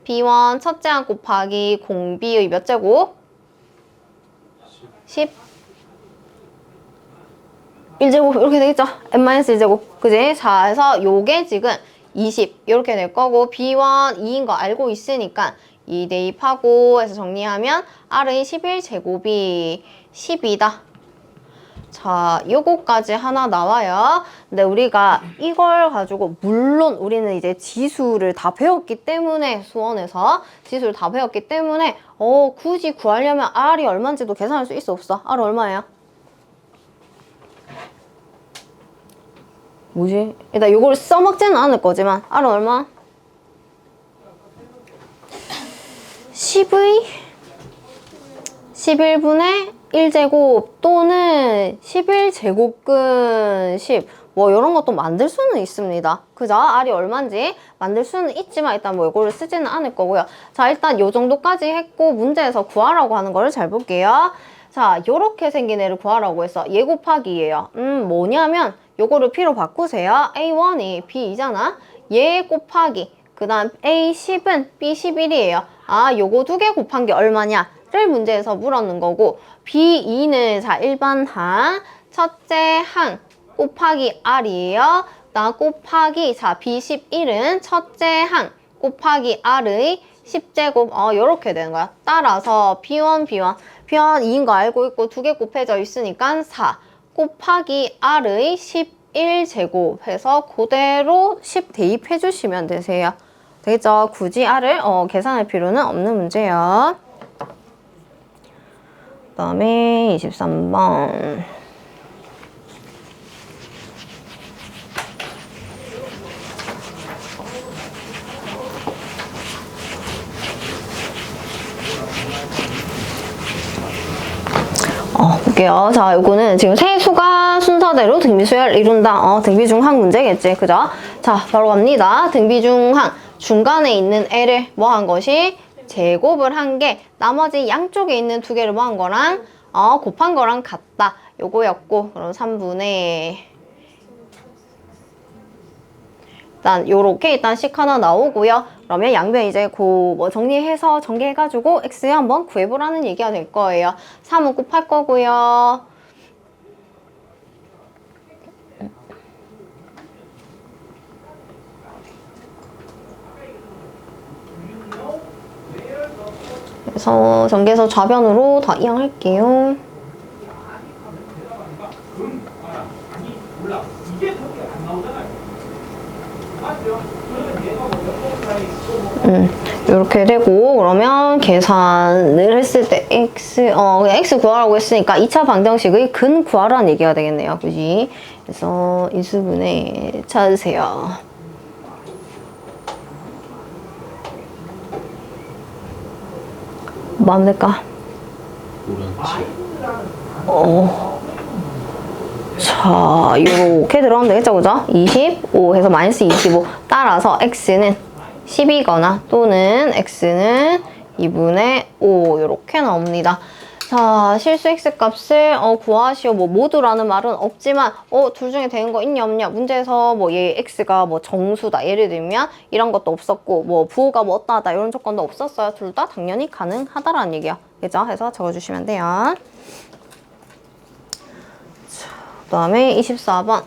B1 첫째 항 곱하기 공비의 몇 제곱? 10 1제곱 이렇게 되겠죠? n-1제곱 그지? 자, 그래서 요게 지금 20 이렇게 될 거고 B1 2인 거 알고 있으니까 2 대입하고 해서 정리하면 R의 11제곱이 10이다. 자, 요거까지 하나 나와요. 근데 우리가 이걸 가지고 물론 우리는 이제 지수를 다 배웠기 때문에 수원에서 지수를 다 배웠기 때문에 굳이 구하려면 R이 얼마인지도 계산할 수 있어 없어? R 얼마예요? 뭐지? 일단 요걸 써먹지는 않을 거지만 R 얼마? 10의 11분의 1제곱 또는 11제곱근 10 뭐 이런 것도 만들 수는 있습니다. 그죠? R이 얼마인지 만들 수는 있지만 일단 뭐 이거를 쓰지는 않을 거고요. 자, 일단 요 정도까지 했고 문제에서 구하라고 하는 거를 잘 볼게요. 자, 요렇게 생긴 애를 구하라고 했어. 얘 곱하기 얘요. 뭐냐면 요거를 P로 바꾸세요. A1이 B2잖아. 얘 곱하기 그 다음 A10은 B11이에요. 요거 두 개 곱한 게 얼마냐를 문제에서 물었는 거고 B2는 자 일반 항 첫째 항 곱하기 R이에요. 그다음 곱하기 자 B11은 첫째 항 곱하기 R의 10제곱 요렇게 되는 거야. 따라서 B1 2인 거 알고 있고 두 개 곱해져 있으니까 4 곱하기 R의 11제곱 해서 그대로 10 대입해 주시면 되세요. 되겠죠? 굳이 R을 계산할 필요는 없는 문제예요. 그 다음에 23번. 볼게요. 자, 요거는 지금 세 수가 순서대로 등비수열 이룬다. 등비중항 문제겠지. 그죠? 자, 바로 갑니다. 등비중항. 중간에 있는 애를 뭐 한 것이? 제곱을 한 게 나머지 양쪽에 있는 두 개를 뭐 한 거랑? 곱한 거랑 같다. 요거였고, 그럼 3분의 일단 요렇게 일단 식 하나 나오고요. 그러면 양변 이제 뭐 정리해서 전개해가지고 x 한번 구해보라는 얘기가 될 거예요. 3은 곱할 거고요. 그래서 전개해서 좌변으로 다 이항할게요. 이렇게 되고 그러면 계산을 했을 때 그냥 x 구하라고 했으니까 2차 방정식의 근 구하라는 얘기가 되겠네요. 그지? 그래서 인수분해 찾으세요. 뭐 하면 될까? 자, 요렇게 들어가면 되겠죠, 그죠? 25 해서 마이너스 25 따라서 x는 10이거나 또는 x는 2분의 5 이렇게 나옵니다. 자, 실수 x 값을 구하시오. 뭐 모두라는 말은 없지만 둘 중에 되는 거 있냐 없냐 문제에서 뭐 얘 x가 뭐 정수다 예를 들면 이런 것도 없었고 뭐 부호가 뭐 어떠하다 이런 조건도 없었어요. 둘 다 당연히 가능하다라는 얘기야. 그죠? 해서 적어주시면 돼요. 그 다음에 24번.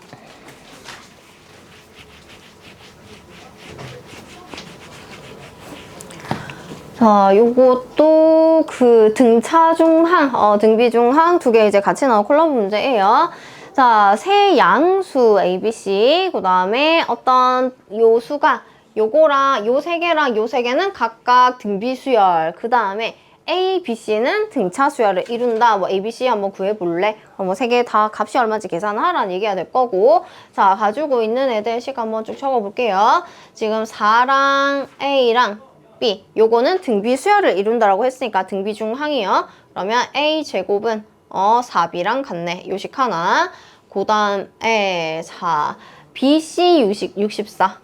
자, 요것도 그 등차중항, 등비중항 두 개 이제 같이 나온 콜럼 문제예요. 자, 세 양수 ABC, 그 다음에 어떤 요 수가 요거랑 요 세 개랑 요 세 개는 각각 등비수열, 그 다음에 A, B, C는 등차 수열을 이룬다. 뭐 A, B, C 한번 구해볼래? 뭐 세 개 다 값이 얼마인지 계산하라는 얘기가 될 거고. 자, 가지고 있는 애들 식 한번 쭉 적어볼게요. 지금 4랑 A랑 B. 요거는 등비 수열을 이룬다라고 했으니까 등비 중 항이요. 그러면 A 제곱은 4B랑 같네. 요식 하나. 그 다음에 자 BC 요식 64.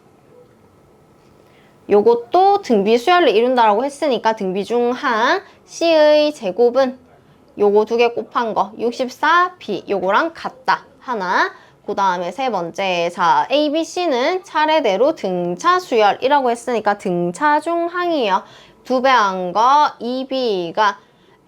요것도 등비 수열을 이룬다라고 했으니까 등비 중 항. C의 제곱은 요거 두 개 곱한 거 64B 요거랑 같다. 하나. 그 다음에 세 번째 자 A, B, C는 차례대로 등차 수열이라고 했으니까 등차 중 항이에요. 두 배 한 거 2B가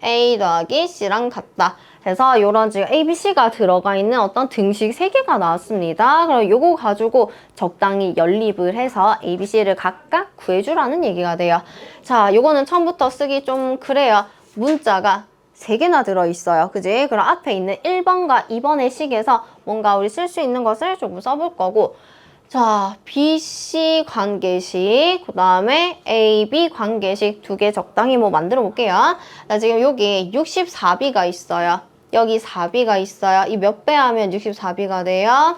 A 더하기 C랑 같다. 그래서 요런 지금 A, B, C가 들어가 있는 어떤 등식 3개가 나왔습니다. 그럼 요거 가지고 적당히 연립을 해서 A, B, C를 각각 구해주라는 얘기가 돼요. 자, 요거는 처음부터 쓰기 좀 그래요. 문자가 3개나 들어있어요. 그지? 그럼 앞에 있는 1번과 2번의 식에서 뭔가 우리 쓸 수 있는 것을 조금 써볼 거고 자, BC 관계식, 그 다음에 AB 관계식 두 개 적당히 뭐 만들어 볼게요. 나 지금 여기 64B가 있어요. 여기 4B가 있어요. 이 몇 배 하면 64B가 돼요?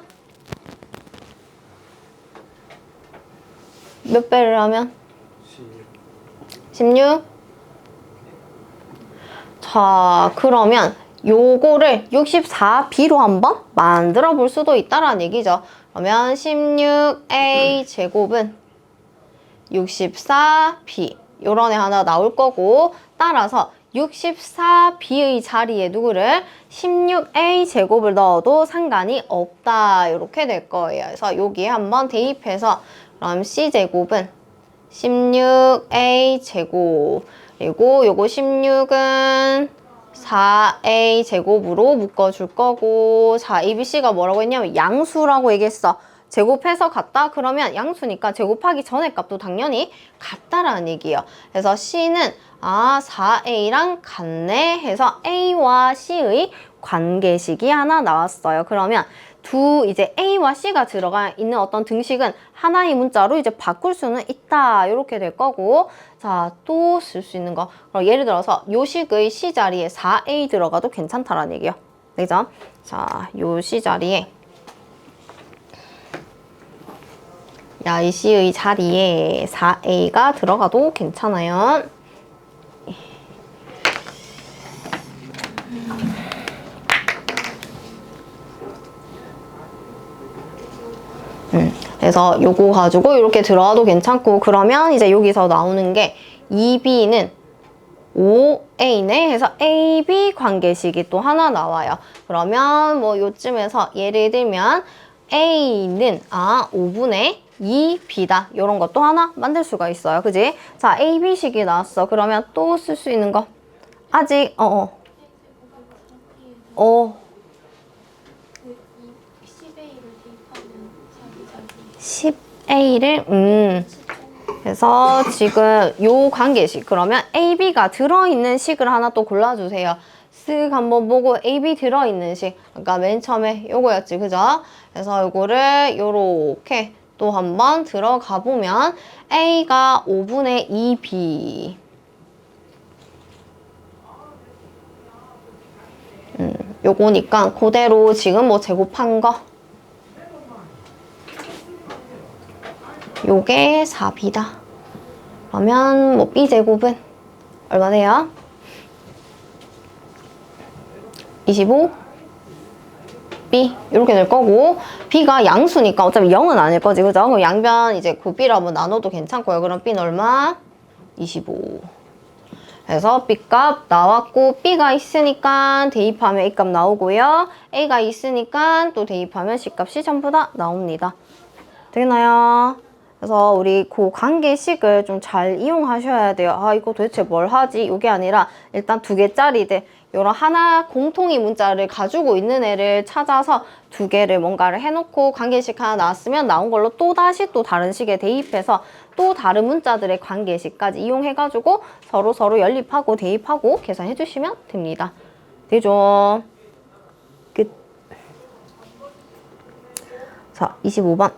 몇 배를 하면? 16? 자, 그러면 요거를 64B로 한번 만들어 볼 수도 있다라는 얘기죠. 그러면 16A 제곱은 64B 요런 애 하나 나올 거고 따라서 64B의 자리에 누구를 16A 제곱을 넣어도 상관이 없다 이렇게 될 거예요. 그래서 여기에 한번 대입해서 그럼 C 제곱은 16A 제곱 그리고 요거 16은 4A 제곱으로 묶어줄 거고 자 ABC가 뭐라고 했냐면 양수라고 얘기했어. 제곱해서 같다? 그러면 양수니까 제곱하기 전에 값도 당연히 같다라는 얘기예요. 그래서 C는 4A랑 같네 해서 A와 C의 관계식이 하나 나왔어요. 그러면 이제 A와 C가 들어가 있는 어떤 등식은 하나의 문자로 이제 바꿀 수는 있다. 이렇게 될 거고. 자, 또 쓸 수 있는 거. 그럼 예를 들어서 요식의 C 자리에 4A 들어가도 괜찮다라는 얘기예요. 그죠? 자, 요 C 자리에 이 C의 자리에 4A가 들어가도 괜찮아요. 그래서 요거 가지고 이렇게 들어가도 괜찮고 그러면 이제 여기서 나오는 게 2B는 5A네 해서 AB 관계식이 또 하나 나와요. 그러면 뭐 요쯤에서 예를 들면 A는 5분의 2B다. 이런 것도 하나 만들 수가 있어요. 그지? 자, AB식이 나왔어. 그러면 또 쓸 수 있는 거. 아직 10A를 그래서 지금 요 관계식 그러면 AB가 들어있는 식을 하나 또 골라주세요. 쓱 한번 보고 AB 들어있는 식 아까 맨 처음에 요거였지 그죠? 그래서 요거를 요렇게 또 한번 들어가 보면 A가 5분의 2B 요거니까 그대로 지금 뭐 제곱한 거 요게 4B다. 그러면 뭐 B제곱은 얼마 돼요? 25 B 이렇게 될 거고 B가 양수니까 어차피 0은 아닐 거지 그죠? 그럼 양변 이제 그 B로 한번 나눠도 괜찮고요. 그럼 B는 얼마? 25 그래서 B값 나왔고 B가 있으니까 대입하면 A값 나오고요. A가 있으니까 또 대입하면 C값이 전부 다 나옵니다. 되나요? 그래서 우리 그 관계식을 좀 잘 이용하셔야 돼요. 이거 도대체 뭘 하지? 이게 아니라 일단 2개짜리들 이런 하나 공통의 문자를 가지고 있는 애를 찾아서 2개를 뭔가를 해놓고 관계식 하나 나왔으면 나온 걸로 또 다시 또 다른 식에 대입해서 또 다른 문자들의 관계식까지 이용해가지고 서로 연립하고 대입하고 계산해 주시면 됩니다. 되죠? 끝. 자, 25번.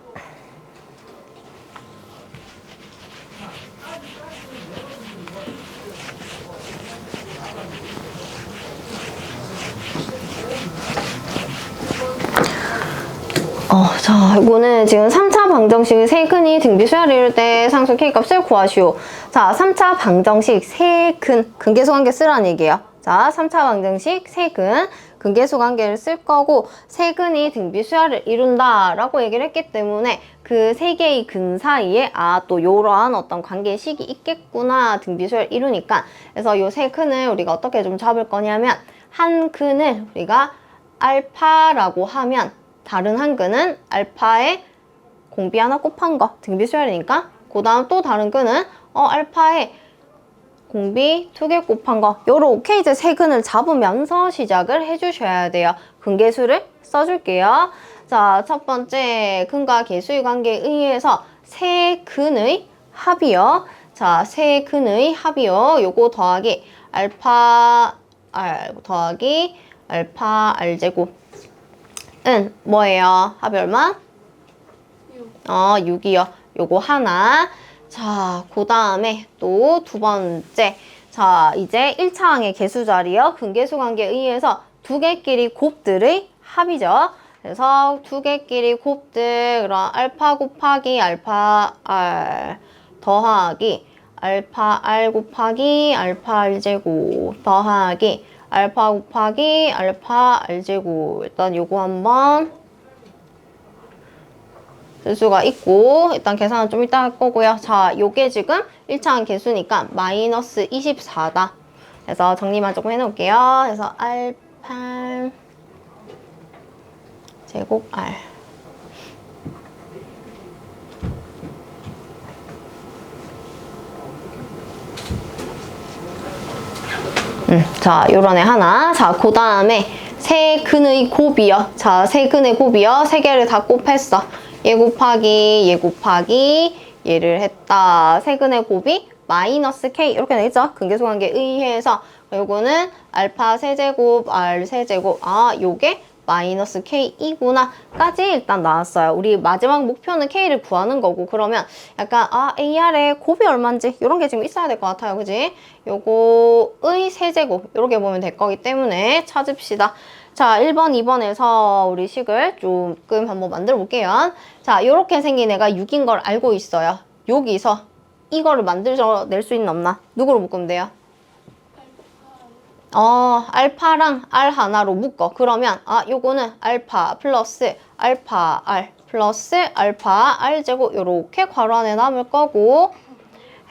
자, 이거는 지금 3차 방정식의 세근이 등비 수열을 이룰 때 상수 K값을 구하시오. 자, 3차 방정식 세근, 근계수 관계 쓰라는 얘기예요. 자, 3차 방정식 세근, 근계수 관계를 쓸 거고 세근이 등비 수열을 이룬다라고 얘기를 했기 때문에 그 세 개의 근 사이에 또 요러한 어떤 관계식이 있겠구나 등비 수열을 이루니까 그래서 요 세 근을 우리가 어떻게 좀 잡을 거냐면 한 근을 우리가 알파라고 하면 다른 한 근은 알파에 공비 하나 곱한 거 등비 수열이니까 그 다음 또 다른 끈은 알파에 공비 2개 곱한 거 요렇게 이제 세 근을 잡으면서 시작을 해주셔야 돼요. 근계수를 써줄게요. 자, 첫 번째 근과 계수의 관계에 의해서 세 근의 합이요. 자, 세 근의 합이요. 요거 더하기 알파 R 더하기 알파 R 제곱은 뭐예요? 합이 얼마? 6이요. 요거 하나. 자, 그 다음에 또 두 번째. 자, 이제 1차항의 계수 자리요. 근계수 관계에 의해서 두 개끼리 곱들의 합이죠. 그래서 두 개끼리 곱들, 그럼 알파 곱하기 알파 R 더하기 알파 R 곱하기 알파 R 제곱 더하기 알파 곱하기 알파 R 제곱. 일단 요거 한번 쓸 수가 있고 일단 계산은 좀 이따 할 거고요. 자, 요게 지금 1차항 계수니까 마이너스 24다. 그래서 정리만 조금 해놓을게요. 그래서 R8 제곱 R 자, 요런 애 하나. 자, 그 다음에 세 근의 곱이요. 자, 세 근의 곱이요. 세 개를 다 곱했어. 얘 곱하기 얘를 했다. 세 근의 곱이 마이너스 K 이렇게 되겠죠? 근계수 관계에 의해서 요거는 알파 세제곱 R 세제곱 요게 마이너스 K이구나 까지 일단 나왔어요. 우리 마지막 목표는 K를 구하는 거고 그러면 약간 AR의 곱이 얼마인지 이런 게 지금 있어야 될 것 같아요. 그지? 요거의 세제곱 이렇게 보면 될 거기 때문에 찾읍시다. 자, 1번, 2번에서 우리 식을 조금 한번 만들어 볼게요. 자, 요렇게 생긴 애가 6인 걸 알고 있어요. 여기서 이거를 만들어낼 수 있는 없나? 누구로 묶으면 돼요? 알파랑 R 하나로 묶어. 그러면 요거는 알파 플러스 알파 R 플러스 알파 R 제곱 요렇게 괄호 안에 남을 거고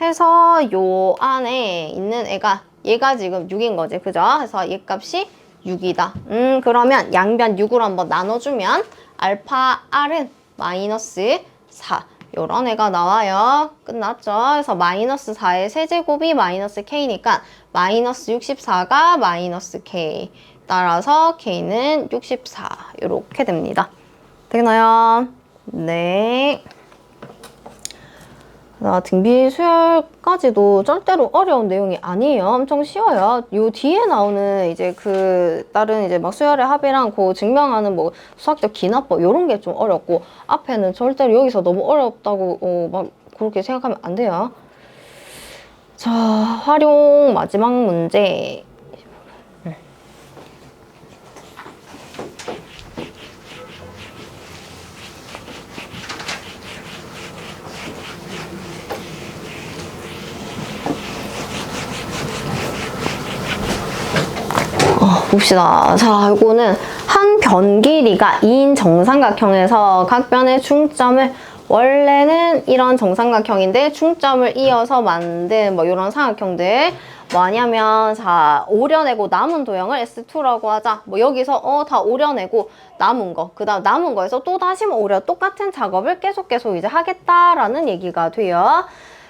해서 요 안에 있는 애가 얘가 지금 6인 거지. 그죠? 그래서 얘 값이 6이다. 그러면 양변 6으로 한번 나눠주면 알파 R은 마이너스 4. 요런 애가 나와요. 끝났죠? 그래서 마이너스 4의 세제곱이 마이너스 K니까 마이너스 64가 마이너스 K. 따라서 K는 64. 요렇게 됩니다. 되나요? 네. 등비 수열까지도 절대로 어려운 내용이 아니에요. 엄청 쉬워요. 요 뒤에 나오는 이제 다른 이제 막 수열의 합이랑 증명하는 수학적 기납법 요런 게 좀 어렵고 앞에는 절대로 여기서 너무 어렵다고 막 그렇게 생각하면 안 돼요. 자, 활용 마지막 문제. 봅시다. 자, 이거는 한 변 길이가 2인 정삼각형에서 각 변의 중점을 원래는 이런 정삼각형인데 중점을 이어서 만든 이런 삼각형들 뭐냐면 자, 오려내고 남은 도형을 S2라고 하자. 여기서 다 오려내고 남은 거, 그 다음 남은 거에서 또 다시 오려 똑같은 작업을 계속 이제 하겠다라는 얘기가 돼요.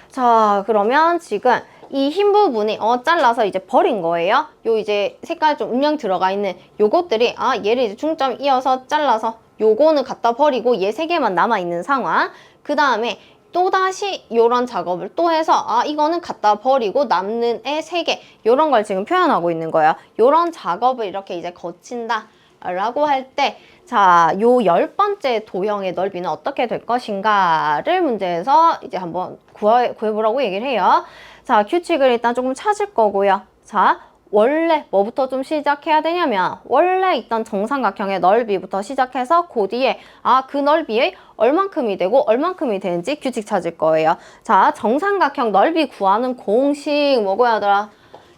자, 그러면 지금 이 흰 부분이 잘라서 이제 버린 거예요. 요 이제 색깔 좀 음영 들어가 있는 요것들이 얘를 이제 중점 이어서 잘라서 요거는 갖다 버리고 얘 세 개만 남아 있는 상황. 그 다음에 또다시 요런 작업을 또 해서 이거는 갖다 버리고 남는 애 세 개 요런 걸 지금 표현하고 있는 거예요. 요런 작업을 이렇게 이제 거친다 라고 할 때 자, 요 10번째 도형의 넓이는 어떻게 될 것인가를 문제에서 이제 한번 구해보라고 얘기를 해요. 자, 규칙을 일단 조금 찾을 거고요. 자, 원래 뭐부터 좀 시작해야 되냐면 원래 있던 정삼각형의 넓이부터 시작해서 그 뒤에 그 넓이의 얼만큼이 되고 얼만큼이 되는지 규칙 찾을 거예요. 자, 정삼각형 넓이 구하는 공식 뭐고야더라?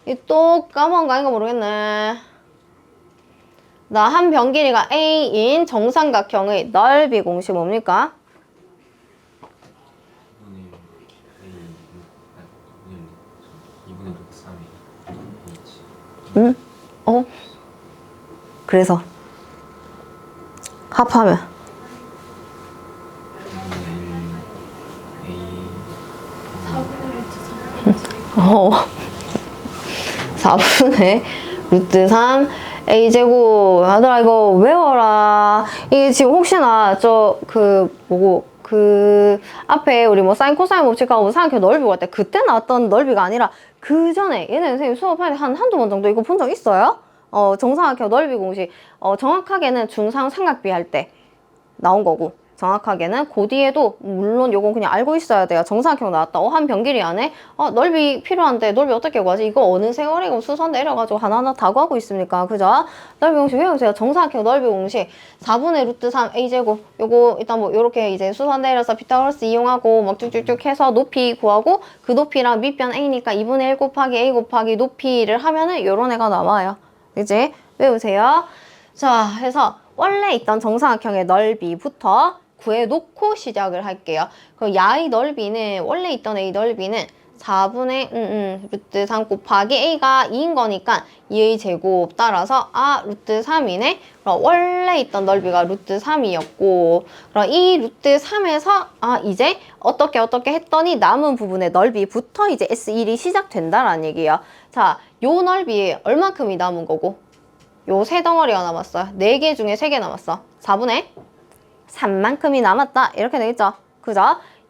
이 또 까먹은 거 아닌가 모르겠네. 나 한 변 길이가 a인 정삼각형의 넓이 공식 뭡니까? 응? 그래서 합하면 어 4분의 루트 3 a제곱 아들아 이거 외워라. 이게 지금 혹시나 그 앞에 우리 뭐 사인 코사인 법칙하고 삼각형 넓이 구할 때 그때 나왔던 넓이가 아니라 그 전에 얘네 선생님 수업할 때 한두 번 정도 이거 본 적 있어요? 정삼각형 넓이 공식 정확하게는 중상 삼각비 할 때 나온 거고 정확하게는 그 뒤에도 물론 요건 그냥 알고 있어야 돼요. 정삼각형 나왔다. 한 변길이 안에 넓이 필요한데 넓이 어떻게 구하지? 이거 어느 세월이고 수선 내려가지고 하나하나 다 구하고 있습니까? 그죠? 넓이 공식 외우세요. 정삼각형 넓이 공식 4분의 루트 3 a제곱 요거 일단 뭐 요렇게 이제 수선 내려서 피타고라스 이용하고 막 쭉쭉쭉 해서 높이 구하고 그 높이랑 밑변 a니까 2분의 1 곱하기 a 곱하기 높이를 하면은 요런 애가 나와요. 그지? 외우세요. 자, 해서 원래 있던 정삼각형의 넓이부터 구해놓고 시작을 할게요. 그럼 야의 넓이는 원래 있던 a 넓이는 4분의 루트 3 곱하기 a가 2인 거니까 2의 제곱 따라서 루트 3이네. 그럼 원래 있던 넓이가 루트 3이었고 그럼 이 루트 3에서 이제 어떻게 했더니 남은 부분의 넓이부터 이제 S1이 시작된다라는 얘기예요. 자, 요 넓이 얼마큼이 남은 거고 요 세 덩어리가 남았어요. 4개 중에 3개 남았어. 4분의 3만큼이 남았다. 이렇게 되겠죠? 그죠?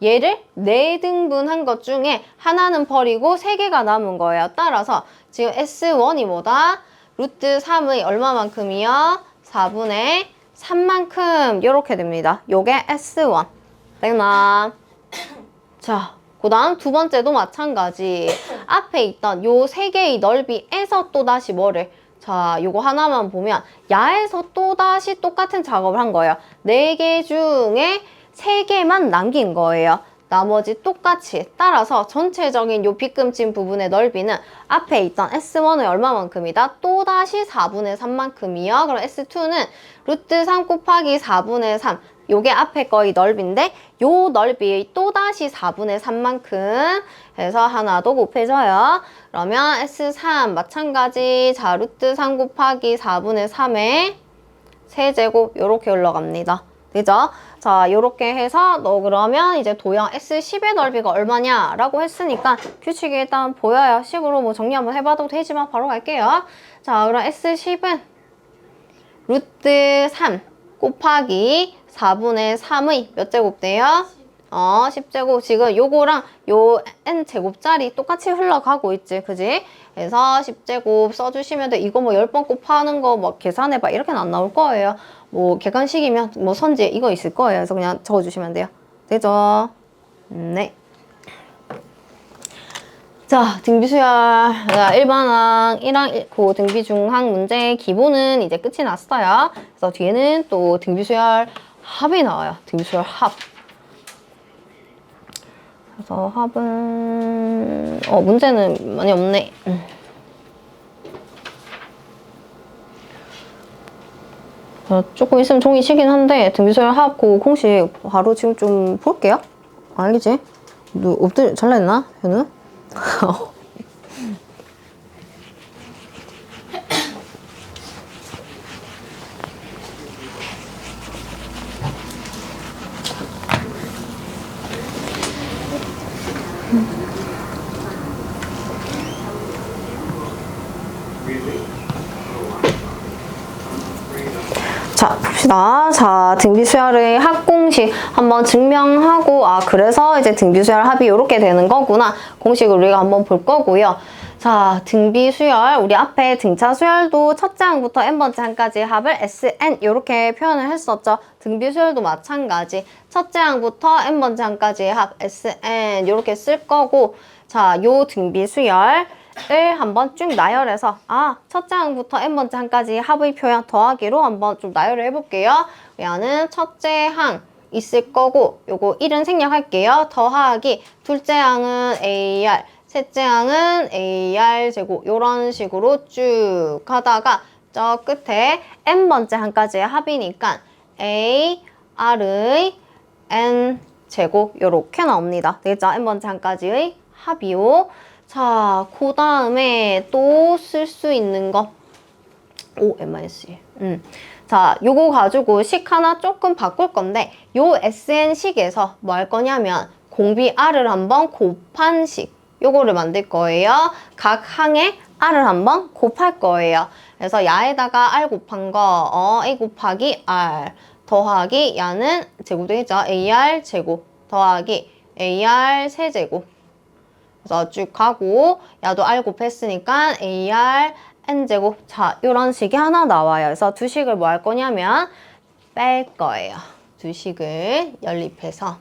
얘를 4등분한 것 중에 하나는 버리고 3개가 남은 거예요. 따라서 지금 S1이 뭐다? 루트 3의 얼마만큼이요? 4분의 3만큼 이렇게 됩니다. 요게 S1. 됐나? 자, 그 다음 두 번째도 마찬가지. 앞에 있던 요 3개의 넓이에서 또다시 뭐를? 자, 요거 하나만 보면 야에서 또다시 똑같은 작업을 한 거예요. 4개 중에 3개만 남긴 거예요. 나머지 똑같이. 따라서 전체적인 요 빗금친 부분의 넓이는 앞에 있던 S1의 얼마만큼이다? 또다시 4분의 3만큼이요. 그럼 S2는 루트 3 곱하기 4분의 3. 요게 앞에 거의 넓이인데 요 넓이 또다시 4분의 3만큼 해서 하나 더 곱해줘요. 그러면 S3 마찬가지. 자, 루트 3 곱하기 4분의 3의 세제곱 요렇게 올라갑니다. 그죠? 자, 요렇게 해서 너 그러면 이제 도형 S10의 넓이가 얼마냐? 라고 했으니까 규칙이 일단 보여요. 식으로 뭐 정리 한번 해봐도 되지만 바로 갈게요. 자, 그럼 S10은 루트 3 곱하기 4분의 3의 몇 제곱 돼요? 10제곱. 지금 요거랑 요 n제곱짜리 똑같이 흘러가고 있지. 그지? 그래서 10제곱 써주시면 돼. 이거 뭐 10번 곱하는 거 뭐 계산해봐. 이렇게는 안 나올 거예요. 뭐 객관식이면 뭐 선지에 이거 있을 거예요. 그래서 그냥 적어주시면 돼요. 되죠? 네. 자, 등비수열. 일반항 1항 그 등비중항 문제 기본은 이제 끝이 났어요. 그래서 뒤에는 또 등비수열 합이 나와요. 등비수열 합. 그래서 합은 문제는 많이 없네. 조금 있으면 종이 시긴 한데 등비수열 합 그 공식 바로 지금 좀 볼게요. 알겠지? 너 잘라냈나? 현우? 자, 봅시다. 자, 등비수열의 합공식 한번 증명하고, 그래서 이제 등비수열 합이 이렇게 되는 거구나. 공식을 우리가 한번 볼 거고요. 자, 등비수열, 우리 앞에 등차수열도 첫째 항부터 n번째 항까지 합을 SN 이렇게 표현을 했었죠. 등비수열도 마찬가지. 첫째 항부터 n번째 항까지의 합 SN 이렇게 쓸 거고, 자, 요 등비수열 을 한번 쭉 나열해서 첫째 항부터 n번째 항까지 합의 표현 더하기로 한번 좀 나열을 해볼게요. 얘는 첫째 항 있을 거고 요거 1은 생략할게요. 더하기 둘째 항은 AR, 셋째 항은 AR 제곱 요런 식으로 쭉 가다가 저 끝에 n번째 항까지의 합이니까 AR의 n 제곱 요렇게 나옵니다. 되겠죠? n번째 항까지의 합이요. 자, 그 다음에 또 쓸 수 있는 거. n-1. 자, 요거 가지고 식 하나 조금 바꿀 건데, 요 SN식에서 뭐 할 거냐면, 공비 R을 한번 곱한 식. 요거를 만들 거예요. 각 항에 R을 한번 곱할 거예요. 그래서 야에다가 R 곱한 거, A 곱하기 R. 더하기, 야는 제곱 되겠죠? AR 제곱. 더하기, AR 세제곱. 그래서 쭉 가고 야도 R 곱했으니까 AR N제곱. 자, 이런 식이 하나 나와요. 그래서 두 식을 뭐 할 거냐면 뺄 거예요. 두 식을 연립해서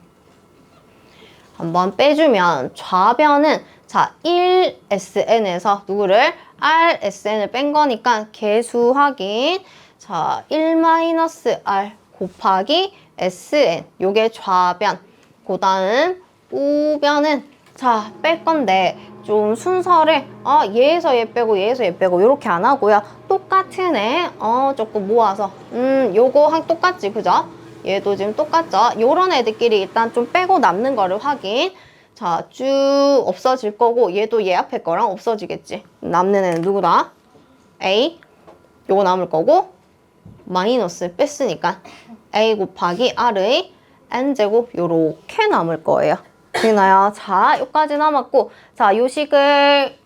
한번 빼주면 좌변은 자 1SN에서 누구를? RSN을 뺀 거니까 개수 확인. 자 1-R 곱하기 SN. 요게 좌변. 그 다음 우변은 자, 뺄 건데 좀 순서를 얘에서 얘 빼고 얘에서 얘 빼고 이렇게 안 하고요. 똑같은 애 조금 모아서 요거 한 똑같지 그죠? 얘도 지금 똑같죠? 요런 애들끼리 일단 좀 빼고 남는 거를 확인. 자, 쭉 없어질 거고 얘도 얘 앞에 거랑 없어지겠지. 남는 애는 누구다? A 요거 남을 거고 마이너스 뺐으니까 A 곱하기 R의 N제곱 요렇게 남을 거예요. 되나요? 자, 여기까지 남았고, 자, 요 식을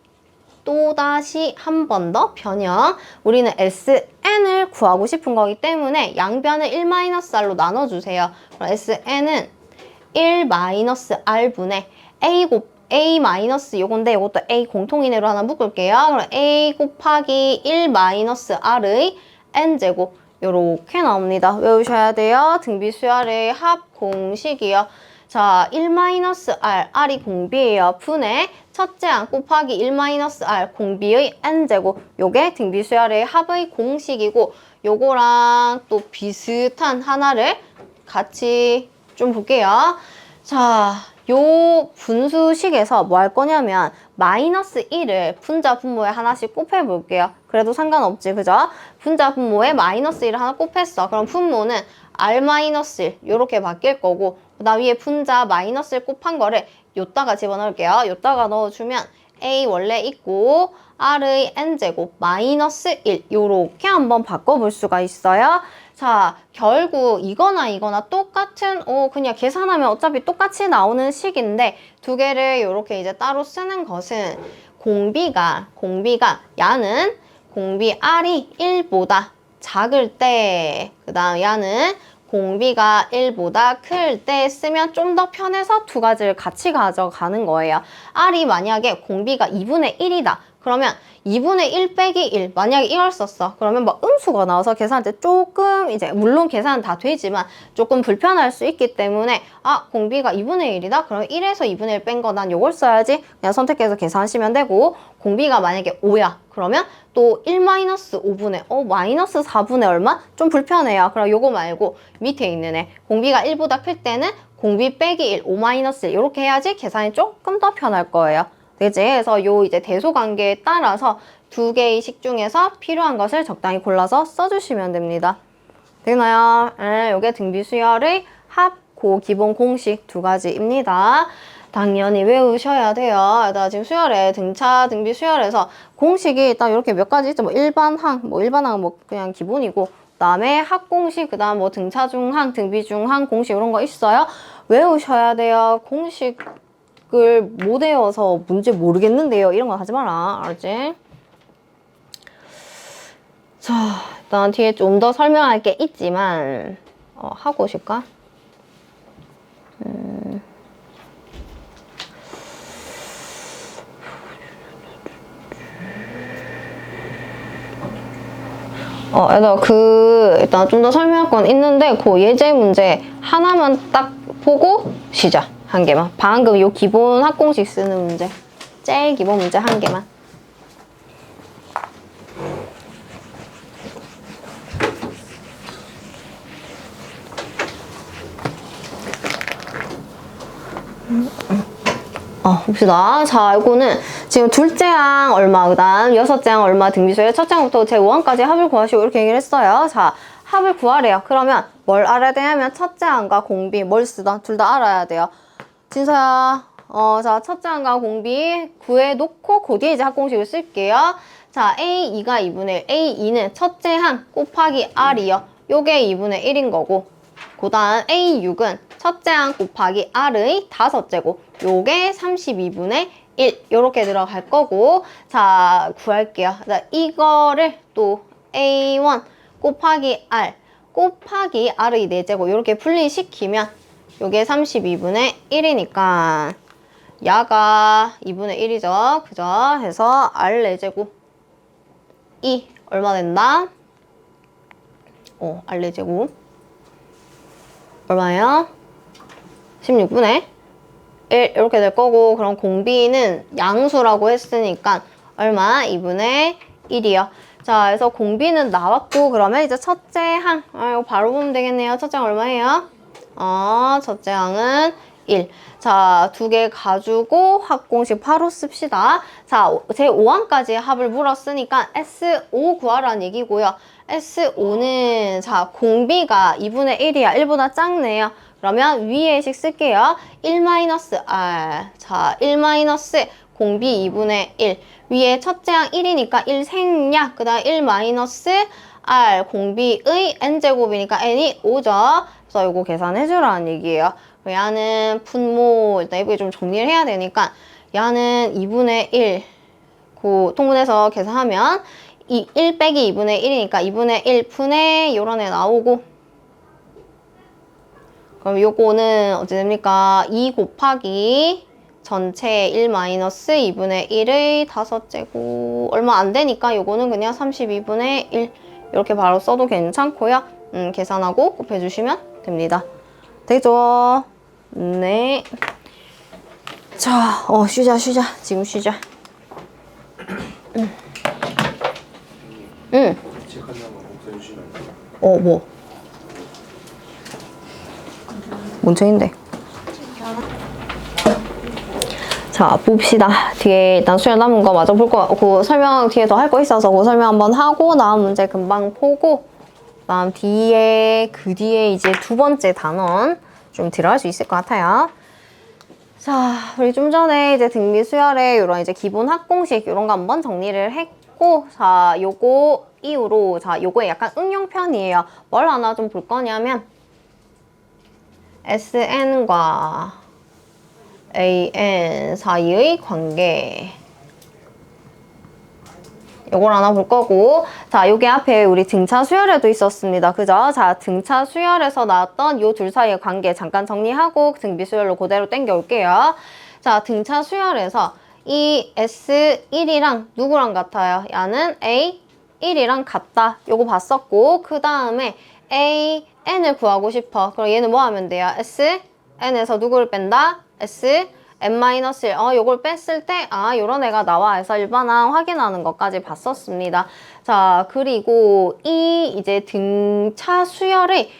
또다시 한 번 더 변형. 우리는 SN을 구하고 싶은 거기 때문에 양변을 1-R로 나눠주세요. 그럼 SN은 1-R분의 A 마이너스 요건데 요것도 A 공통인으로 하나 묶을게요. 그럼 A 곱하기 1-R의 N제곱. 요렇게 나옵니다. 외우셔야 돼요. 등비수열의 합 공식이요. 자, 1-R, R이 공비예요. 분의 첫째 항 곱하기 1-R 공비의 N제곱. 요게 등비수열의 합의 공식이고 요거랑 또 비슷한 하나를 같이 좀 볼게요. 자, 요 분수식에서 뭐 할 거냐면 마이너스 1을 분자 분모에 하나씩 곱해볼게요. 그래도 상관없지, 그죠? 분자 분모에 마이너스 1을 하나 곱했어. 그럼 분모는 R-1 요렇게 바뀔 거고 그 다음 위에 분자 마이너스 1 곱한 거를 요따가 집어넣을게요. 요따가 넣어주면 A 원래 있고 R의 N제곱 마이너스 1 요렇게 한번 바꿔볼 수가 있어요. 자, 결국 이거나 똑같은 그냥 계산하면 어차피 똑같이 나오는 식인데 두 개를 요렇게 이제 따로 쓰는 것은 공비가 야는 공비 R이 1보다 작을 때 그 다음 야는 공비가 1보다 클 때 쓰면 좀 더 편해서 두 가지를 같이 가져가는 거예요. R이 만약에 공비가 2분의 1이다. 그러면 2분의 1 빼기 1 만약에 이걸 썼어. 그러면 뭐 음수가 나와서 계산할 때 조금 이제 물론 계산은 다 되지만 조금 불편할 수 있기 때문에 공비가 2분의 1이다? 그럼 1에서 2분의 1 뺀 거 난 요걸 써야지. 그냥 선택해서 계산하시면 되고 공비가 만약에 5야. 그러면 또 1-5분의 마이너스 4분의 얼마? 좀 불편해요. 그럼 요거 말고 밑에 있는 애 공비가 1보다 클 때는 공비 빼기 1, 5-1 이렇게 해야지 계산이 조금 더 편할 거예요. 되지? 그래서 요 이제 대소관계에 따라서 두 개의 식 중에서 필요한 것을 적당히 골라서 써주시면 됩니다. 되나요? 요게 등비수열의 합고 기본 공식 두 가지입니다. 당연히 외우셔야 돼요. 나 지금 수열에 등차 등비 수열에서 공식이 딱 이렇게 몇 가지 있죠. 뭐 일반항, 뭐 그냥 기본이고 그다음에 합공식, 그다음 뭐 등차 중항, 등비 중항 공식 이런 거 있어요. 외우셔야 돼요. 공식 을 못 외워서 문제 모르겠는데요. 이런 거 하지 마라. 알았지? 자, 일단 뒤에 좀 더 설명할 게 있지만 하고 오실까? 일단 좀 더 설명할 건 있는데 그 예제 문제 하나만 딱 보고 시작. 한 개만. 방금 요 기본 합공식 쓰는 문제. 제일 기본 문제 한 개만. 봅시다. 자, 이거는 지금 둘째 항 얼마, 그 다음 여섯째 항 얼마 등비수열, 첫째 항부터 제5항까지 합을 구하시고 이렇게 얘기를 했어요. 자, 합을 구하래요. 그러면 뭘 알아야 되냐면 첫째 항과 공비 뭘 쓰던 둘 다 알아야 돼요. 진서야, 자, 첫째 항과 공비 구해놓고 그 뒤에 이제 합공식을 쓸게요. 자, A2가 2분의 1, A2는 첫째 항 곱하기 R이요. 요게 2분의 1인 거고, 그 다음 A6은 첫째 항 곱하기 R의 다섯째고, 요게 32분의 1 요렇게 들어갈 거고, 자, 구할게요. 자, 이거를 또 A1 곱하기 R 곱하기 R의 4제곱 요렇게 분리시키면 요게 32분의 1이니까 야가 2분의 1이죠. 그죠? 해서 R 4제곱 이 얼마 된다? R 4제곱 얼마예요? 16분의 1 이렇게 될 거고, 그럼 공비는 양수라고 했으니까 얼마? 2분의 1이요. 자, 그래서 공비는 나왔고, 그러면 이제 첫째 항 이거 바로 보면 되겠네요. 첫째 항 얼마예요? 첫째 항은 1. 자, 두 개 가지고 합공식 바로 씁시다. 자, 제5항까지 합을 물었으니까 S5 구하라는 얘기고요. S5는 자, 공비가 2분의 1이야. 1보다 작네요. 그러면 위에 식 쓸게요. 1-R. 자, 1- 공비 2분의 1. 위에 첫째 항 1이니까 1 생략. 그 다음 1-R 공비의 n제곱이니까 n이 5죠. 그래서 이거 계산해주라는 얘기예요. 야는 분모, 일단 예쁘게 좀 정리를 해야 되니까 야는 2분의 1 그 통분해서 계산하면 1 빼기 2분의 1이니까 2분의 1푼에 요런 애 나오고, 그럼 요거는 어찌 됩니까? 2 곱하기 전체 1-2분의 1의 다섯째고 얼마 안 되니까 요거는 그냥 32분의 1 이렇게 바로 써도 괜찮고요. 계산하고 곱해주시면 됩니다. 되죠? 네. 자, 쉬자. 지금 쉬자. 책 한 장만 없애주시면 안 돼요? 뭐? 뭔 책인데? 자, 봅시다. 뒤에 일단 수련 남은 거 마저 볼 거, 그 설명 뒤에 더 할 거 있어서 그 설명 한번 하고, 다음 문제 금방 보고, 다음 뒤에, 그 뒤에 이제 두 번째 단원 좀 들어갈 수 있을 것 같아요. 자, 우리 좀 전에 이제 등비 수열의 이런 이제 기본 합공식 이런 거 한번 정리를 했고, 자, 요거 이후로, 자, 요거에 약간 응용편이에요. 뭘 하나 좀 볼 거냐면, SN과 AN 사이의 관계. 요걸 하나 볼 거고, 자, 요게 앞에 우리 등차 수열에도 있었습니다. 그죠? 자, 등차 수열에서 나왔던 요 둘 사이의 관계 잠깐 정리하고 등비 수열로 그대로 땡겨 올게요. 자, 등차 수열에서 이 S1이랑 누구랑 같아요? 야는 A1이랑 같다. 요거 봤었고, 그 다음에 AN을 구하고 싶어. 그럼 얘는 뭐 하면 돼요? SN에서 누구를 뺀다? N-1. 요걸 뺐을 때, 요런 애가 나와 해서 일반항 확인하는 것까지 봤었습니다. 자, 그리고 이 이제 등차 수열의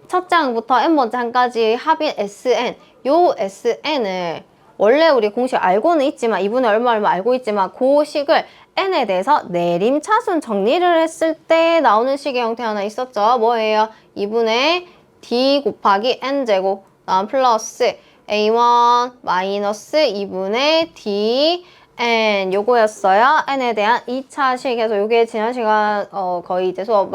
첫째 항부터 n번째 항까지 합인 SN. 요 SN을 원래 우리 공식 알고는 있지만, 2분의 얼마 알고 있지만, 그 식을 n에 대해서 내림차순 정리를 했을 때 나오는 식의 형태 하나 있었죠. 뭐예요? 2분의 d 곱하기 n제곱, 다음 플러스 a1 마이너스 2분의 d n 요거였어요. n에 대한 2차식에서 요게 지난 시간 거의 이제 수업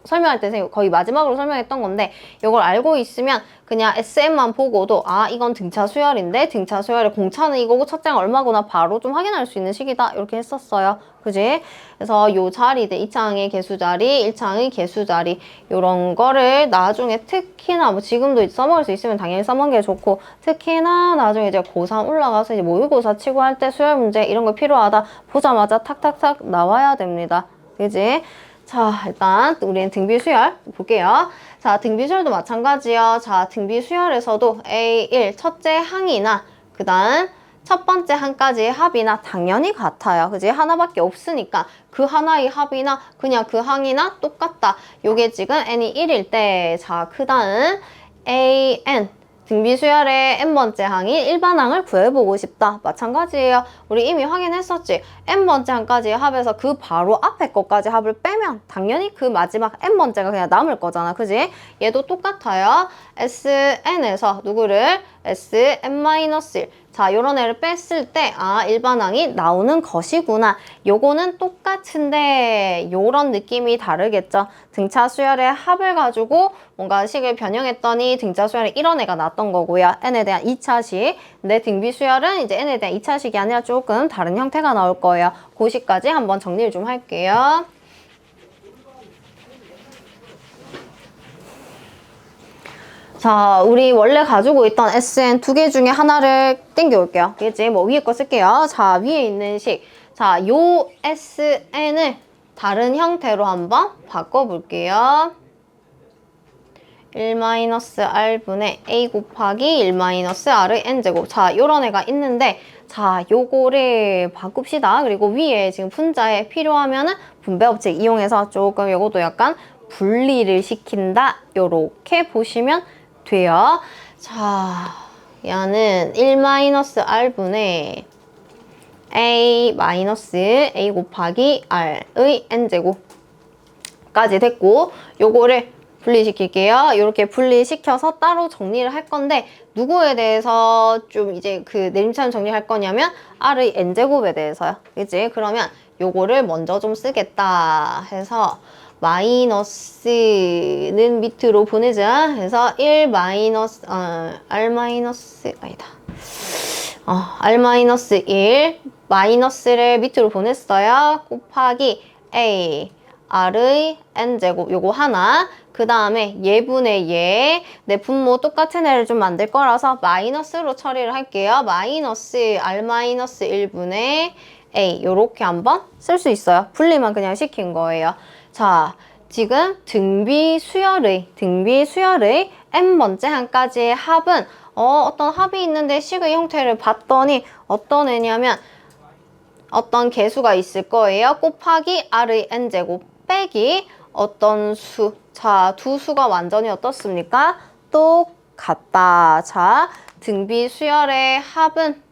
설명할 때 거의 마지막으로 설명했던 건데, 요걸 알고 있으면 그냥 SM만 보고도 이건 등차 수열인데 등차 수열의 공차는 이거고 첫째는 얼마구나 바로 좀 확인할 수 있는 식이다 이렇게 했었어요. 그지? 그래서 요 자리들 2차항의 개수자리, 1차항의 개수자리 요런 거를 나중에 특히나 뭐 지금도 써먹을 수 있으면 당연히 써먹는 게 좋고, 특히나 나중에 이제 고3 올라가서 이제 모의고사 치고 할 때 수열 문제 이런 거 필요하다 보자마자 탁탁탁 나와야 됩니다. 그지? 자, 일단 우리는 등비 수열 볼게요. 자, 등비 수열도 마찬가지요. 자, 등비 수열에서도 A1 첫째 항이나 그 다음 첫 번째 항까지 합이나 당연히 같아요. 그지? 하나밖에 없으니까 그 하나의 합이나 그냥 그 항이나 똑같다. 요게 지금 n이 1일 때, 자, 그 다음 AN 등비 수열의 n번째 항인 일반항을 구해보고 싶다. 마찬가지예요. 우리 이미 확인했었지. n번째 항까지의 합에서 그 바로 앞에 것까지 합을 빼면 당연히 그 마지막 n번째가 그냥 남을 거잖아. 그지? 얘도 똑같아요. sn에서 누구를? sn-1. 자, 요런 애를 뺐을 때, 아, 일반항이 나오는 것이구나. 요거는 똑같은데, 요런 느낌이 다르겠죠. 등차 수열의 합을 가지고 뭔가 식을 변형했더니 등차 수열에 이런 애가 났던 거고요. n에 대한 2차식. 근데 등비 수열은 이제 n에 대한 2차식이 아니라 조금 다른 형태가 나올 거예요. 그 시까지 한번 정리를 좀 할게요. 자, 우리 원래 가지고 있던 SN 두 개 중에 하나를 땡겨올게요. 그치? 뭐 위에 거 쓸게요. 자, 위에 있는 식. 자, 요 SN을 다른 형태로 한번 바꿔볼게요. 1-R분의 A 곱하기 1-R의 N제곱. 자, 요런 애가 있는데, 자, 요거를 바꿉시다. 그리고 위에 지금 분자에 필요하면은 분배법칙 이용해서 조금 요것도 약간 분리를 시킨다. 요렇게 보시면 돼요. 자, 얘는 1-R분의 A 곱하기 R의 N제곱까지 됐고, 요거를 분리시킬게요. 이렇게 분리시켜서 따로 정리를 할 건데, 누구에 대해서 좀 이제 그 내림차는 정리할 거냐면, R의 N제곱에 대해서요. 그치? 그러면 요거를 먼저 좀 쓰겠다 해서, 마이너스는 밑으로 보내자. 해서 1 마이너스, R 마이너스, 아니다. R-1 마이너스를 밑으로 보냈어요. 곱하기 A R의 N제곱 요거 하나. 그 다음에 얘분의 얘. 내 분모 똑같은 애를 좀 만들 거라서 마이너스로 처리를 할게요. 마이너스 R-1분의 A 요렇게 한번 쓸 수 있어요. 분리만 그냥 시킨 거예요. 자, 지금 등비 수열의 n번째 항까지의 합은 어떤 합이 있는데 식의 형태를 봤더니 어떤 애냐면 어떤 개수가 있을 거예요. 곱하기 R의 N제곱 빼기 어떤 수. 자, 두 수가 완전히 어떻습니까? 똑같다. 자, 등비 수열의 합은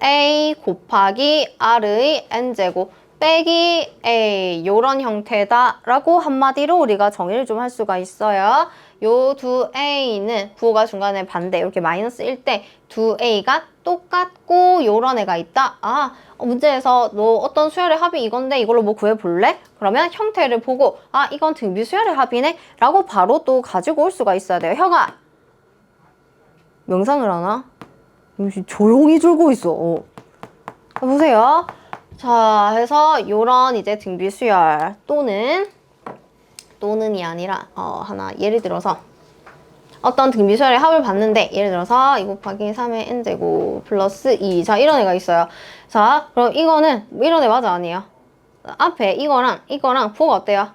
A 곱하기 R의 N제곱 빼기 A 요런 형태다라고 한마디로 우리가 정의를 좀 할 수가 있어요. 요 두 A는 부호가 중간에 반대 이렇게 마이너스일 때 두 A가 똑같고 요런 애가 있다. 아, 문제에서 너 어떤 수열의 합이 이건데 이걸로 뭐 구해볼래? 그러면 형태를 보고 아, 이건 등비 수열의 합이네? 라고 바로 또 가지고 올 수가 있어야 돼요. 혀가 명상을 하나? 조용히 졸고 있어. 보세요. 자, 해서 요런 이제 등비 수열 또는이 아니라 하나 예를 들어서 어떤 등비 수열의 합을 봤는데 예를 들어서 2 곱하기 3의 n제곱 플러스 2. 자, 이런 애가 있어요. 자, 그럼 이거는 이런 애 맞아 아니에요? 앞에 이거랑 부호가 어때요?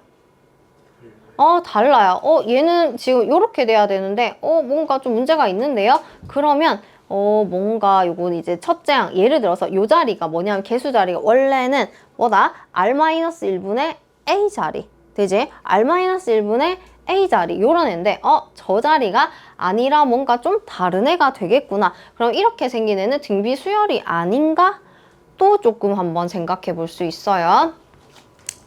달라요. 얘는 지금 요렇게 돼야 되는데 뭔가 좀 문제가 있는데요? 그러면 뭔가 요건 이제 첫째 항 예를 들어서 요 자리가 뭐냐면 개수 자리가 원래는 뭐다? R-1분의 A 자리 되지? R-1분의 A 자리 요런 애인데 저 자리가 아니라 뭔가 좀 다른 애가 되겠구나. 그럼 이렇게 생긴 애는 등비 수열이 아닌가? 또 조금 한번 생각해 볼 수 있어요.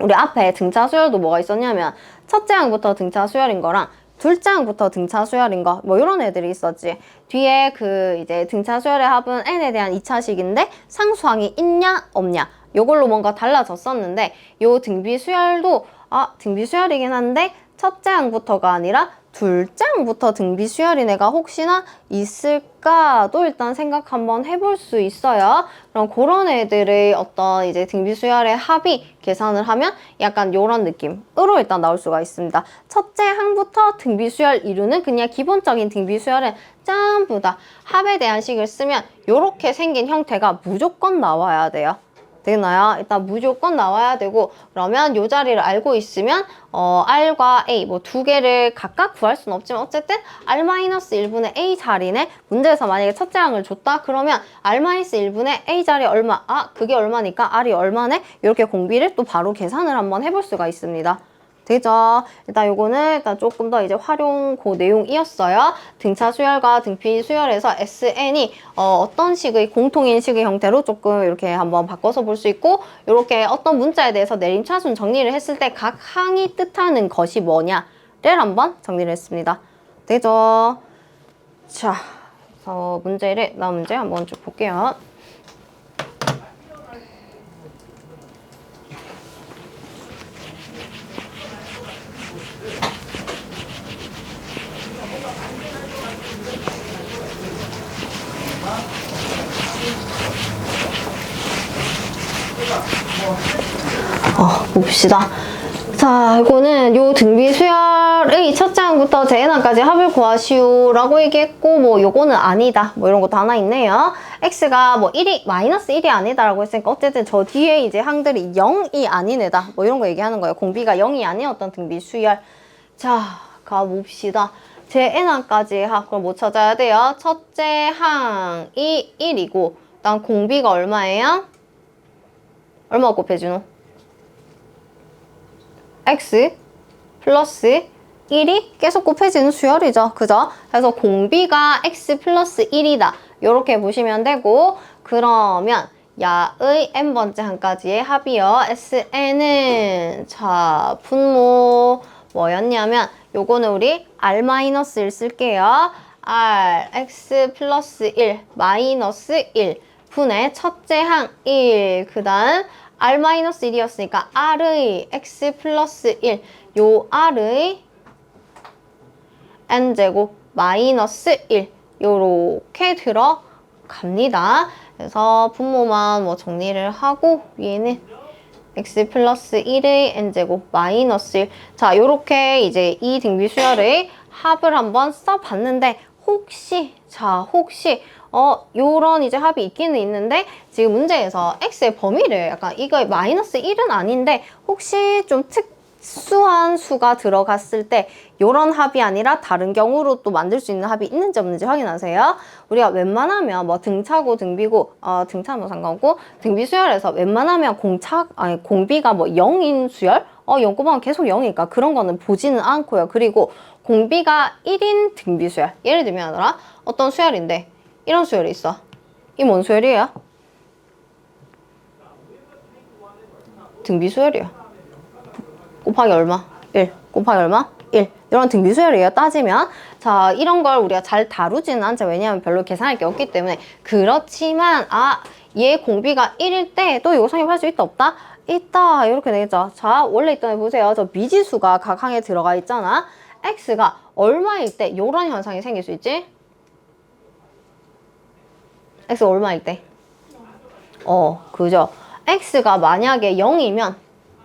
우리 앞에 등차 수열도 뭐가 있었냐면 첫째 항부터 등차 수열인 거랑 둘째 항부터 등차 수열인 거, 뭐 이런 애들이 있었지. 뒤에 그 이제 등차 수열의 합은 n에 대한 2차식인데 상수항이 있냐 없냐 요걸로 뭔가 달라졌었는데 요 등비 수열도 등비 수열이긴 한데 첫째 항부터가 아니라 둘째 항부터 등비 수열인 애가 혹시나 있을까도 일단 생각 한번 해볼 수 있어요. 그럼 그런 애들의 어떤 이제 등비 수열의 합이 계산을 하면 약간 요런 느낌으로 일단 나올 수가 있습니다. 첫째 항부터 등비 수열 이루는 그냥 기본적인 등비 수열은 전부 다 합에 대한 식을 쓰면 요렇게 생긴 형태가 무조건 나와야 돼요. 되나요? 일단 무조건 나와야 되고 그러면 요 자리를 알고 있으면 R과 A 뭐 두 개를 각각 구할 수는 없지만 어쨌든 R-1분의 A 자리네. 문제에서 만약에 첫째 항을 줬다 그러면 R-1분의 A 자리 얼마? 그게 얼마니까 R이 얼마네? 이렇게 공비를 또 바로 계산을 한번 해볼 수가 있습니다. 되죠? 일단 요거는 일단 조금 더 이제 활용 그 내용이었어요. 등차 수열과 등비 수열에서 SN이 어떤 식의 공통인식의 형태로 조금 이렇게 한번 바꿔서 볼 수 있고, 이렇게 어떤 문자에 대해서 내림차순 정리를 했을 때 각 항이 뜻하는 것이 뭐냐를 한번 정리를 했습니다. 되죠? 자, 그래서 문제를 나온 문제 한번 쭉 볼게요. 봅시다. 자, 이거는 요 등비 수열의 첫째 항부터 제해항까지 합을 구하시오라고 얘기했고, 뭐 요거는 아니다, 뭐 이런 것도 하나 있네요. x가 뭐 1이 마이너스 1이 아니다라고 했으니까 어쨌든 저 뒤에 이제 항들이 0이 아닌 애다, 뭐 이런 거 얘기하는 거예요. 공비가 0이 아닌 어떤 등비 수열. 자, 가봅시다. 제해항까지 합, 그럼 뭐 찾아야 돼요? 첫째 항이 1이고, 일단 공비가 얼마예요? 얼마 곱해주노? x 플러스 1이 계속 곱해지는 수열이죠. 그죠? 그래서 공비가 x 플러스 1이다. 이렇게 보시면 되고, 그러면 야의 n번째 항까지의 합이요. SN은 자, 분모 뭐였냐면 요거는 우리 R-1 쓸게요. R x 플러스 1 마이너스 1 분의 첫째 항 1, 그 다음 R-1이었으니까 R의 x 플러스 1, 요 R의 n제곱 마이너스 1, 요렇게 들어갑니다. 그래서 분모만 뭐 정리를 하고, 위에는 x 플러스 1의 n제곱 마이너스 1. 자, 요렇게 이제 이 등비 수열의 합을 한번 써봤는데, 혹시 요런 이제 합이 있기는 있는데, 지금 문제에서 x의 범위를 약간 이거 마이너스 1은 아닌데, 혹시 좀 특수한 수가 들어갔을 때 요런 합이 아니라 다른 경우로 또 만들 수 있는 합이 있는지 없는지 확인하세요. 우리가 웬만하면 뭐 등차고 등비고, 등차는 뭐 상관없고, 등비 수열에서 웬만하면 공비가 뭐 0인 수열? 0 곱하면 계속 0이니까 그런 거는 보지는 않고요. 그리고 공비가 1인 등비 수열. 예를 들면 어떤 수열인데 이런 수열이 있어. 이 뭔 수열이에요? 등비 수열이에요. 곱하기 얼마? 1. 곱하기 얼마? 1. 이런 등비 수열이에요. 따지면. 자, 이런 걸 우리가 잘 다루지는 않죠. 왜냐하면 별로 계산할 게 없기 때문에. 그렇지만 얘 공비가 1일 때 또 이거 성립할 수 있다 없다? 있다. 이렇게 되겠죠. 자, 원래 있던 애 보세요. 저 미지수가 각 항에 들어가 있잖아. x가 얼마일 때 이런 현상이 생길 수 있지? x가 얼마일 때? 그죠? x가 만약에 0이면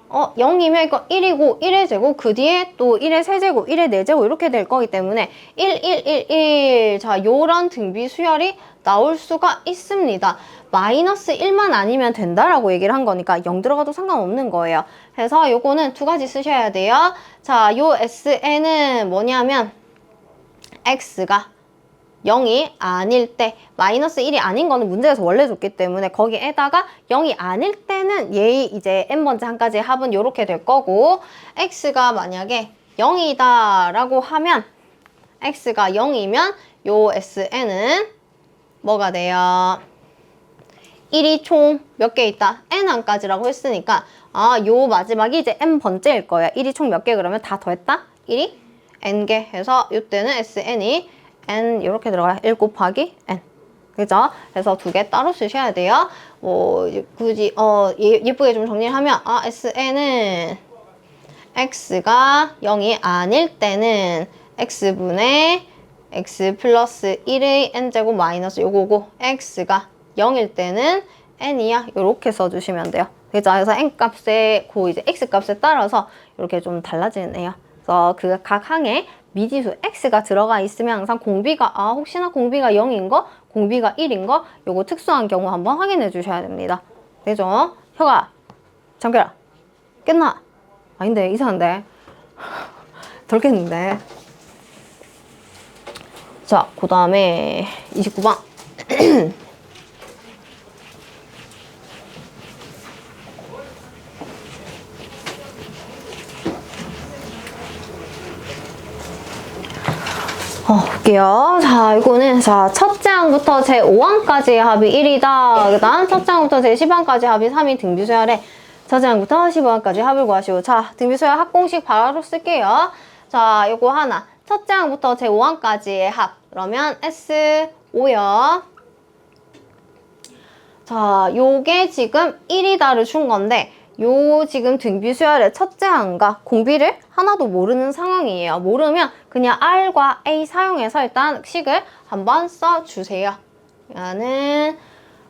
0이면 이거 1이고 1의 제곱, 그 뒤에 또 1의 세제곱, 1의 4제곱 이렇게 될 거기 때문에 1, 1, 1, 1. 자, 요런 등비 수열이 나올 수가 있습니다. 마이너스 1만 아니면 된다라고 얘기를 한 거니까 0 들어가도 상관없는 거예요. 그래서 요거는 두 가지 쓰셔야 돼요. 자, 요 SN은 뭐냐면 x가 0이 아닐 때, 마이너스 1이 아닌 거는 문제에서 원래 줬기 때문에 거기에다가 0이 아닐 때는 얘 이제 n번째 항까지의 합은 요렇게 될 거고, x가 만약에 0이다 라고 하면, x가 0이면 요 sn은 뭐가 돼요? 1이 총 몇 개 있다? n항까지라고 했으니까 요 마지막이 이제 n번째일 거예요. 1이 총 몇 개 그러면 다 더했다? 1이 n개 해서 이때는 sn이 n 이렇게 들어가요. 1 곱하기 n. 그죠? 그래서 두 개 따로 쓰셔야 돼요. 뭐 굳이 예쁘게 좀 정리를 하면 sn은 x가 0이 아닐 때는 x분의 x 플러스 1의 n제곱 마이너스 요거고, x가 0일 때는 n이야. 이렇게 써주시면 돼요. 그죠? 그래서 n 값에 이제 x 값에 따라서 이렇게 좀 달라지는 애요. 그래서 그 각 항에 미지수 x가 들어가 있으면 항상 공비가 혹시나 공비가 0인 거, 공비가 1인 거, 요거 특수한 경우 한번 확인해 주셔야 됩니다. 되죠? 혁아, 잠결아, 깼나? 아닌데, 이상한데. 덜 깼는데. 자, 그 다음에 29번. 볼게요. 자, 이거는, 자, 첫째 항부터 제5항까지의 합이 1이다. 그 다음 첫째 항부터 제10항까지 합이 3이 등비수열에 첫째 항부터 15항까지 합을 구하시오. 자, 등비수열 합공식 바로 쓸게요. 자, 요거 하나. 첫째 항부터 제5항까지의 합. 그러면 S5요. 자, 요게 지금 1이다를 준 건데, 요 지금 등비수열의 첫째 항과 공비를 하나도 모르는 상황이에요. 모르면 그냥 R과 A 사용해서 일단 식을 한번 써주세요. 얘는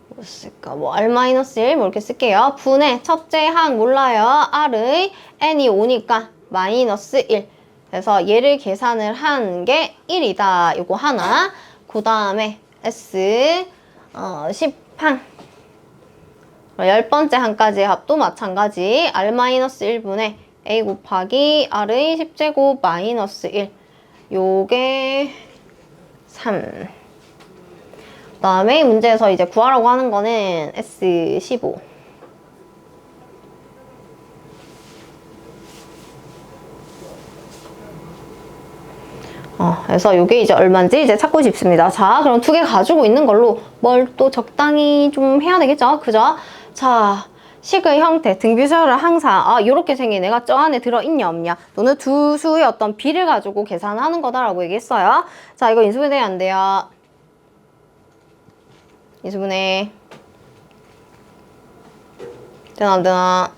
뭐 쓸까? 뭐 R-1 뭐 이렇게 쓸게요. 분의 첫째 항 몰라요. R의 N이 5니까 마이너스 1. 그래서 얘를 계산을 한 게 1이다. 요거 하나. 그 다음에 S 10항. 10번째 항까지의 합도 마찬가지. R-1분의 A 곱하기 R의 10제곱 마이너스 1. 요게 3. 그 다음에 문제에서 이제 구하라고 하는 거는 S15. 그래서 요게 이제 얼마인지 이제 찾고 싶습니다. 자, 그럼 두 개 가지고 있는 걸로 뭘 또 적당히 좀 해야 되겠죠? 그죠? 자, 식의 형태, 등비수열은 항상 요렇게 생긴 애가 저 안에 들어있냐 없냐, 또는 두 수의 어떤 비를 가지고 계산하는 거다라고 얘기했어요. 자, 이거 인수분해 안 돼요. 인수분해 되나 안 되나?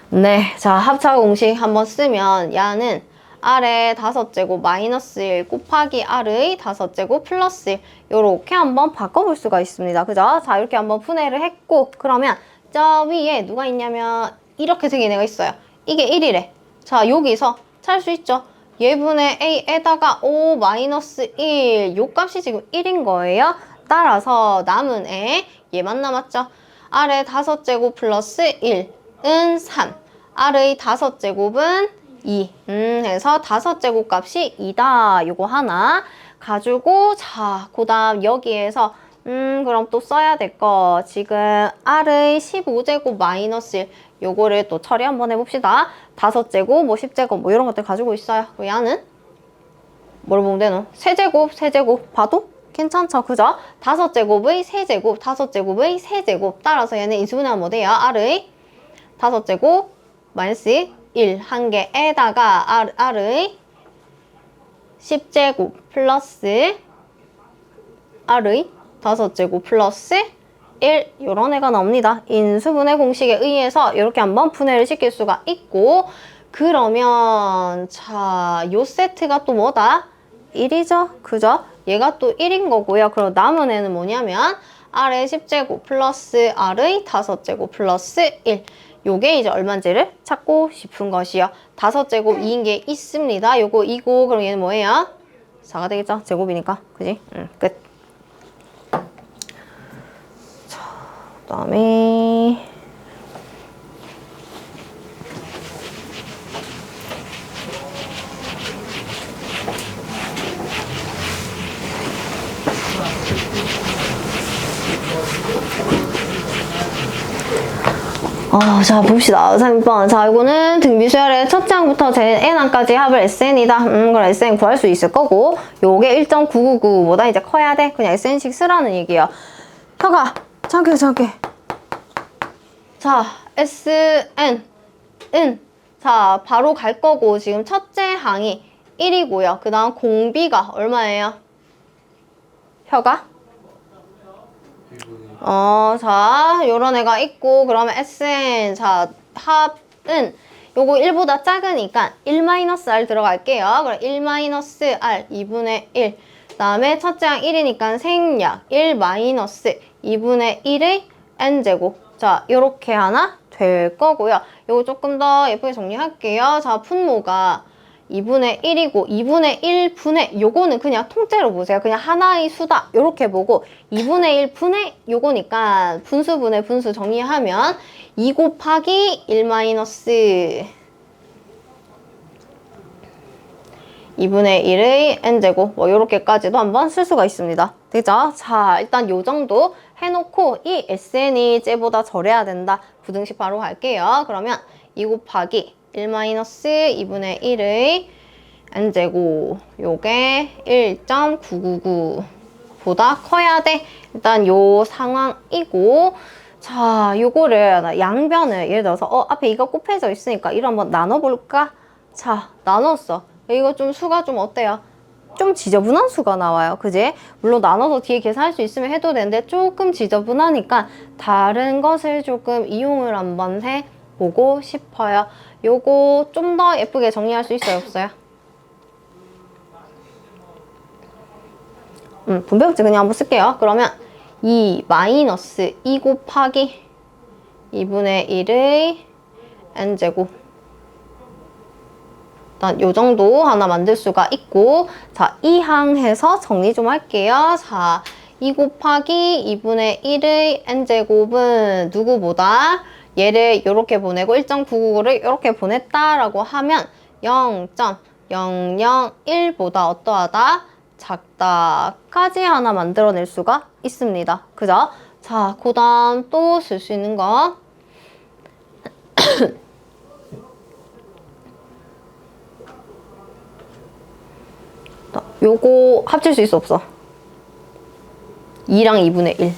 네, 자, 합차 공식 한번 쓰면 야는 R의 5제곱 마이너스 1 곱하기 R의 5제곱 플러스 1 요렇게 한번 바꿔볼 수가 있습니다. 그죠? 자, 이렇게 한번 분해를 했고, 그러면 저 위에 누가 있냐면 이렇게 생긴 애가 있어요. 이게 1이래. 자, 여기서 찾을 수 있죠? 얘분의 A에다가 5 마이너스 1 요 값이 지금 1인 거예요. 따라서 남은 애 얘만 남았죠? R의 5제곱 플러스 1은 3. R의 5제곱은 2. 해서 5제곱 값이 2다. 요거 하나 가지고, 자, 그 다음 여기에서 그럼 또 써야 될 거, 지금 R의 15제곱 마이너스 1 요거를 또 처리 한번 해봅시다. 5제곱, 뭐 10제곱 뭐 이런 것들 가지고 있어요. 그럼 얘는 뭘 보면 되노? 세제곱 봐도 괜찮죠? 그죠? 5제곱의 세제곱, 5제곱의 세제곱. 따라서 얘는 인수분해하면 뭐 돼요? R의 5제곱 마이너스 1 한 개에다가 R의 10제곱 플러스 R의 5제곱 플러스 1 요런 애가 나옵니다. 인수분해 공식에 의해서 이렇게 한번 분해를 시킬 수가 있고, 그러면 자, 요 세트가 또 뭐다? 1이죠? 그죠? 얘가 또 1인 거고요. 그럼 남은 애는 뭐냐면 R의 10제곱 플러스 R의 5제곱 플러스 1. 요게 이제 얼마인지를 찾고 싶은 것이요. 5제곱 2인 게 있습니다. 요거 2고, 그럼 얘는 뭐예요? 4가 되겠죠? 제곱이니까. 그지? 끝. 자, 그 다음에 자, 봅시다. 3번. 자, 이거는 등비수열의 첫째 항부터 제-n항까지 합을 SN이다. 그럼 SN 구할 수 있을 거고, 요게 1.999보다 이제 커야 돼. 그냥 SN식 쓰라는 얘기예요. 잠깐. 자, SN. 자, 바로 갈 거고, 지금 첫째 항이 1이고요. 그 다음 공비가 얼마예요? 혀가? 자, 요런 애가 있고, 그러면 SN, 자, 합은 요거 1보다 작으니까 1-R 들어갈게요. 그럼 1-R 2분의 1. 그 다음에 첫째 항 1이니까 생략 1-2분의 1의 n제곱. 자, 요렇게 하나 될 거고요. 요거 조금 더 예쁘게 정리할게요. 자, 분모가 2분의 1이고 2분의 1분의 요거는 그냥 통째로 보세요. 그냥 하나의 수다 요렇게 보고, 2분의 1 분의 요거니까 분수분의 분수 정리하면 2 곱하기 1 마이너스 2분의 1의 n제곱 뭐 요렇게까지도 한번 쓸 수가 있습니다. 되죠? 자, 일단 요 정도 해놓고 이 SN이 쟤보다 절해야 된다. 부등식 바로 갈게요. 그러면 2 곱하기 1 마이너스 2분의 1의 n제곱 요게 1.999보다 커야 돼. 일단 요 상황이고, 자, 요거를 양변을 예를 들어서 앞에 이거 곱해져 있으니까 이걸 한번 나눠볼까? 자, 나눴어. 이거 좀 수가 좀 어때요? 좀 지저분한 수가 나와요. 그지? 물론 나눠서 뒤에 계산할 수 있으면 해도 되는데 조금 지저분하니까 다른 것을 조금 이용을 한번 해보고 싶어요. 요거 좀 더 예쁘게 정리할 수 있어요? 없어요? 분배법칙 그냥 한번 쓸게요. 그러면 2 마이너스 2 곱하기 2분의 1의 n제곱. 일단 요 정도 하나 만들 수가 있고, 자, 이 항해서 정리 좀 할게요. 자, 2 곱하기 2분의 1의 n제곱은 누구보다 얘를 이렇게 보내고 1.999를 이렇게 보냈다라고 하면 0.001보다 어떠하다? 작다까지 하나 만들어낼 수가 있습니다. 그죠? 자, 그 다음 또 쓸 수 있는 거. 요거 합칠 수 있어 없어? 2랑 2분의 1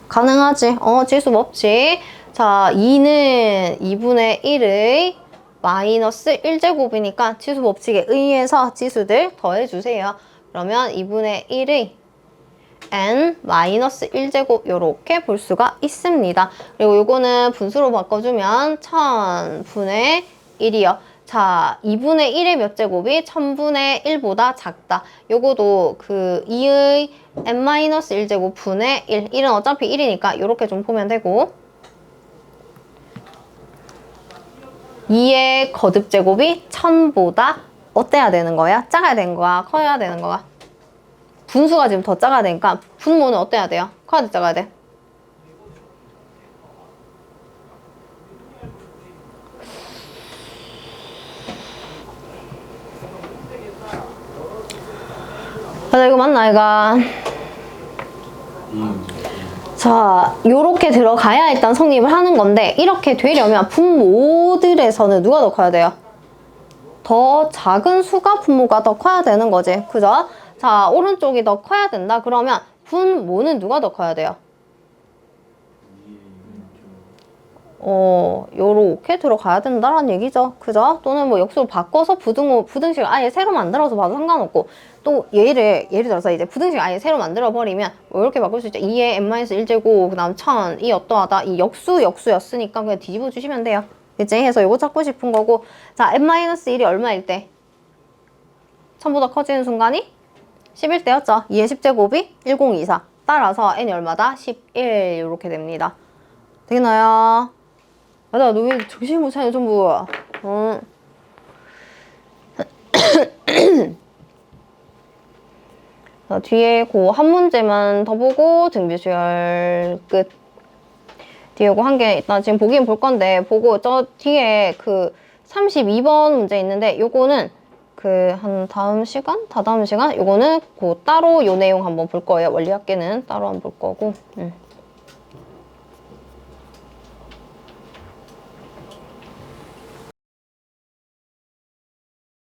가능하지? 지수 없지? 자, 2는 2분의 1의 마이너스 1제곱이니까 지수 법칙에 의해서 지수들 더해주세요. 그러면 2분의 1의 n 마이너스 1제곱 요렇게 볼 수가 있습니다. 그리고 요거는 분수로 바꿔주면 1000분의 1이요. 자, 2분의 1의 몇 제곱이 1000분의 1보다 작다. 요거도 그 2의 n-1제곱 분의 1. 1은 어차피 1이니까 요렇게 좀 보면 되고, 2의 거듭 제곱이 1000보다 어때야 되는 거야? 작아야 되는 거야? 커야 되는 거야? 분수가 지금 더 작아야 되니까 분모는 어때야 돼요? 커야 돼, 작아야 돼? 맞아, 이거 맞나, 이거? 자, 요렇게 들어가야 일단 성립을 하는 건데, 이렇게 되려면 분모들에서는 누가 더 커야 돼요? 더 작은 수가 분모가 더 커야 되는 거지. 그죠? 자, 오른쪽이 더 커야 된다. 그러면 분모는 누가 더 커야 돼요? 요렇게 들어가야 된다라는 얘기죠. 그죠? 또는 뭐 역수로 바꿔서 부등식을 아예 새로 만들어서 봐도 상관없고, 또 예를 들어서 이제 부등식 아예 새로 만들어 버리면 뭐 이렇게 바꿀 수 있죠. 2의 n-1제곱 그다음 1000 이 어떠하다. 이 역수였으니까 그냥 뒤집어 주시면 돼요. 그치? 해서 요거 찾고 싶은 거고, 자, n-1이 얼마일 때? 1000보다 커지는 순간이 11대였죠. 2의 10제곱이 1024. 따라서 n이 얼마다? 11 이렇게 됩니다. 되겠나요? 맞아, 너 왜 정신 못 차려, 전부. 자, 뒤에 그 한 문제만 더 보고 등비수열 끝. 뒤에 그 한 개 일단 지금 보긴 볼 건데, 보고 저 뒤에 그 32번 문제 있는데, 요거는 그 다다음 시간? 요거는 그 따로 요 내용 한번 볼 거예요. 원리학계는 따로 한번 볼 거고.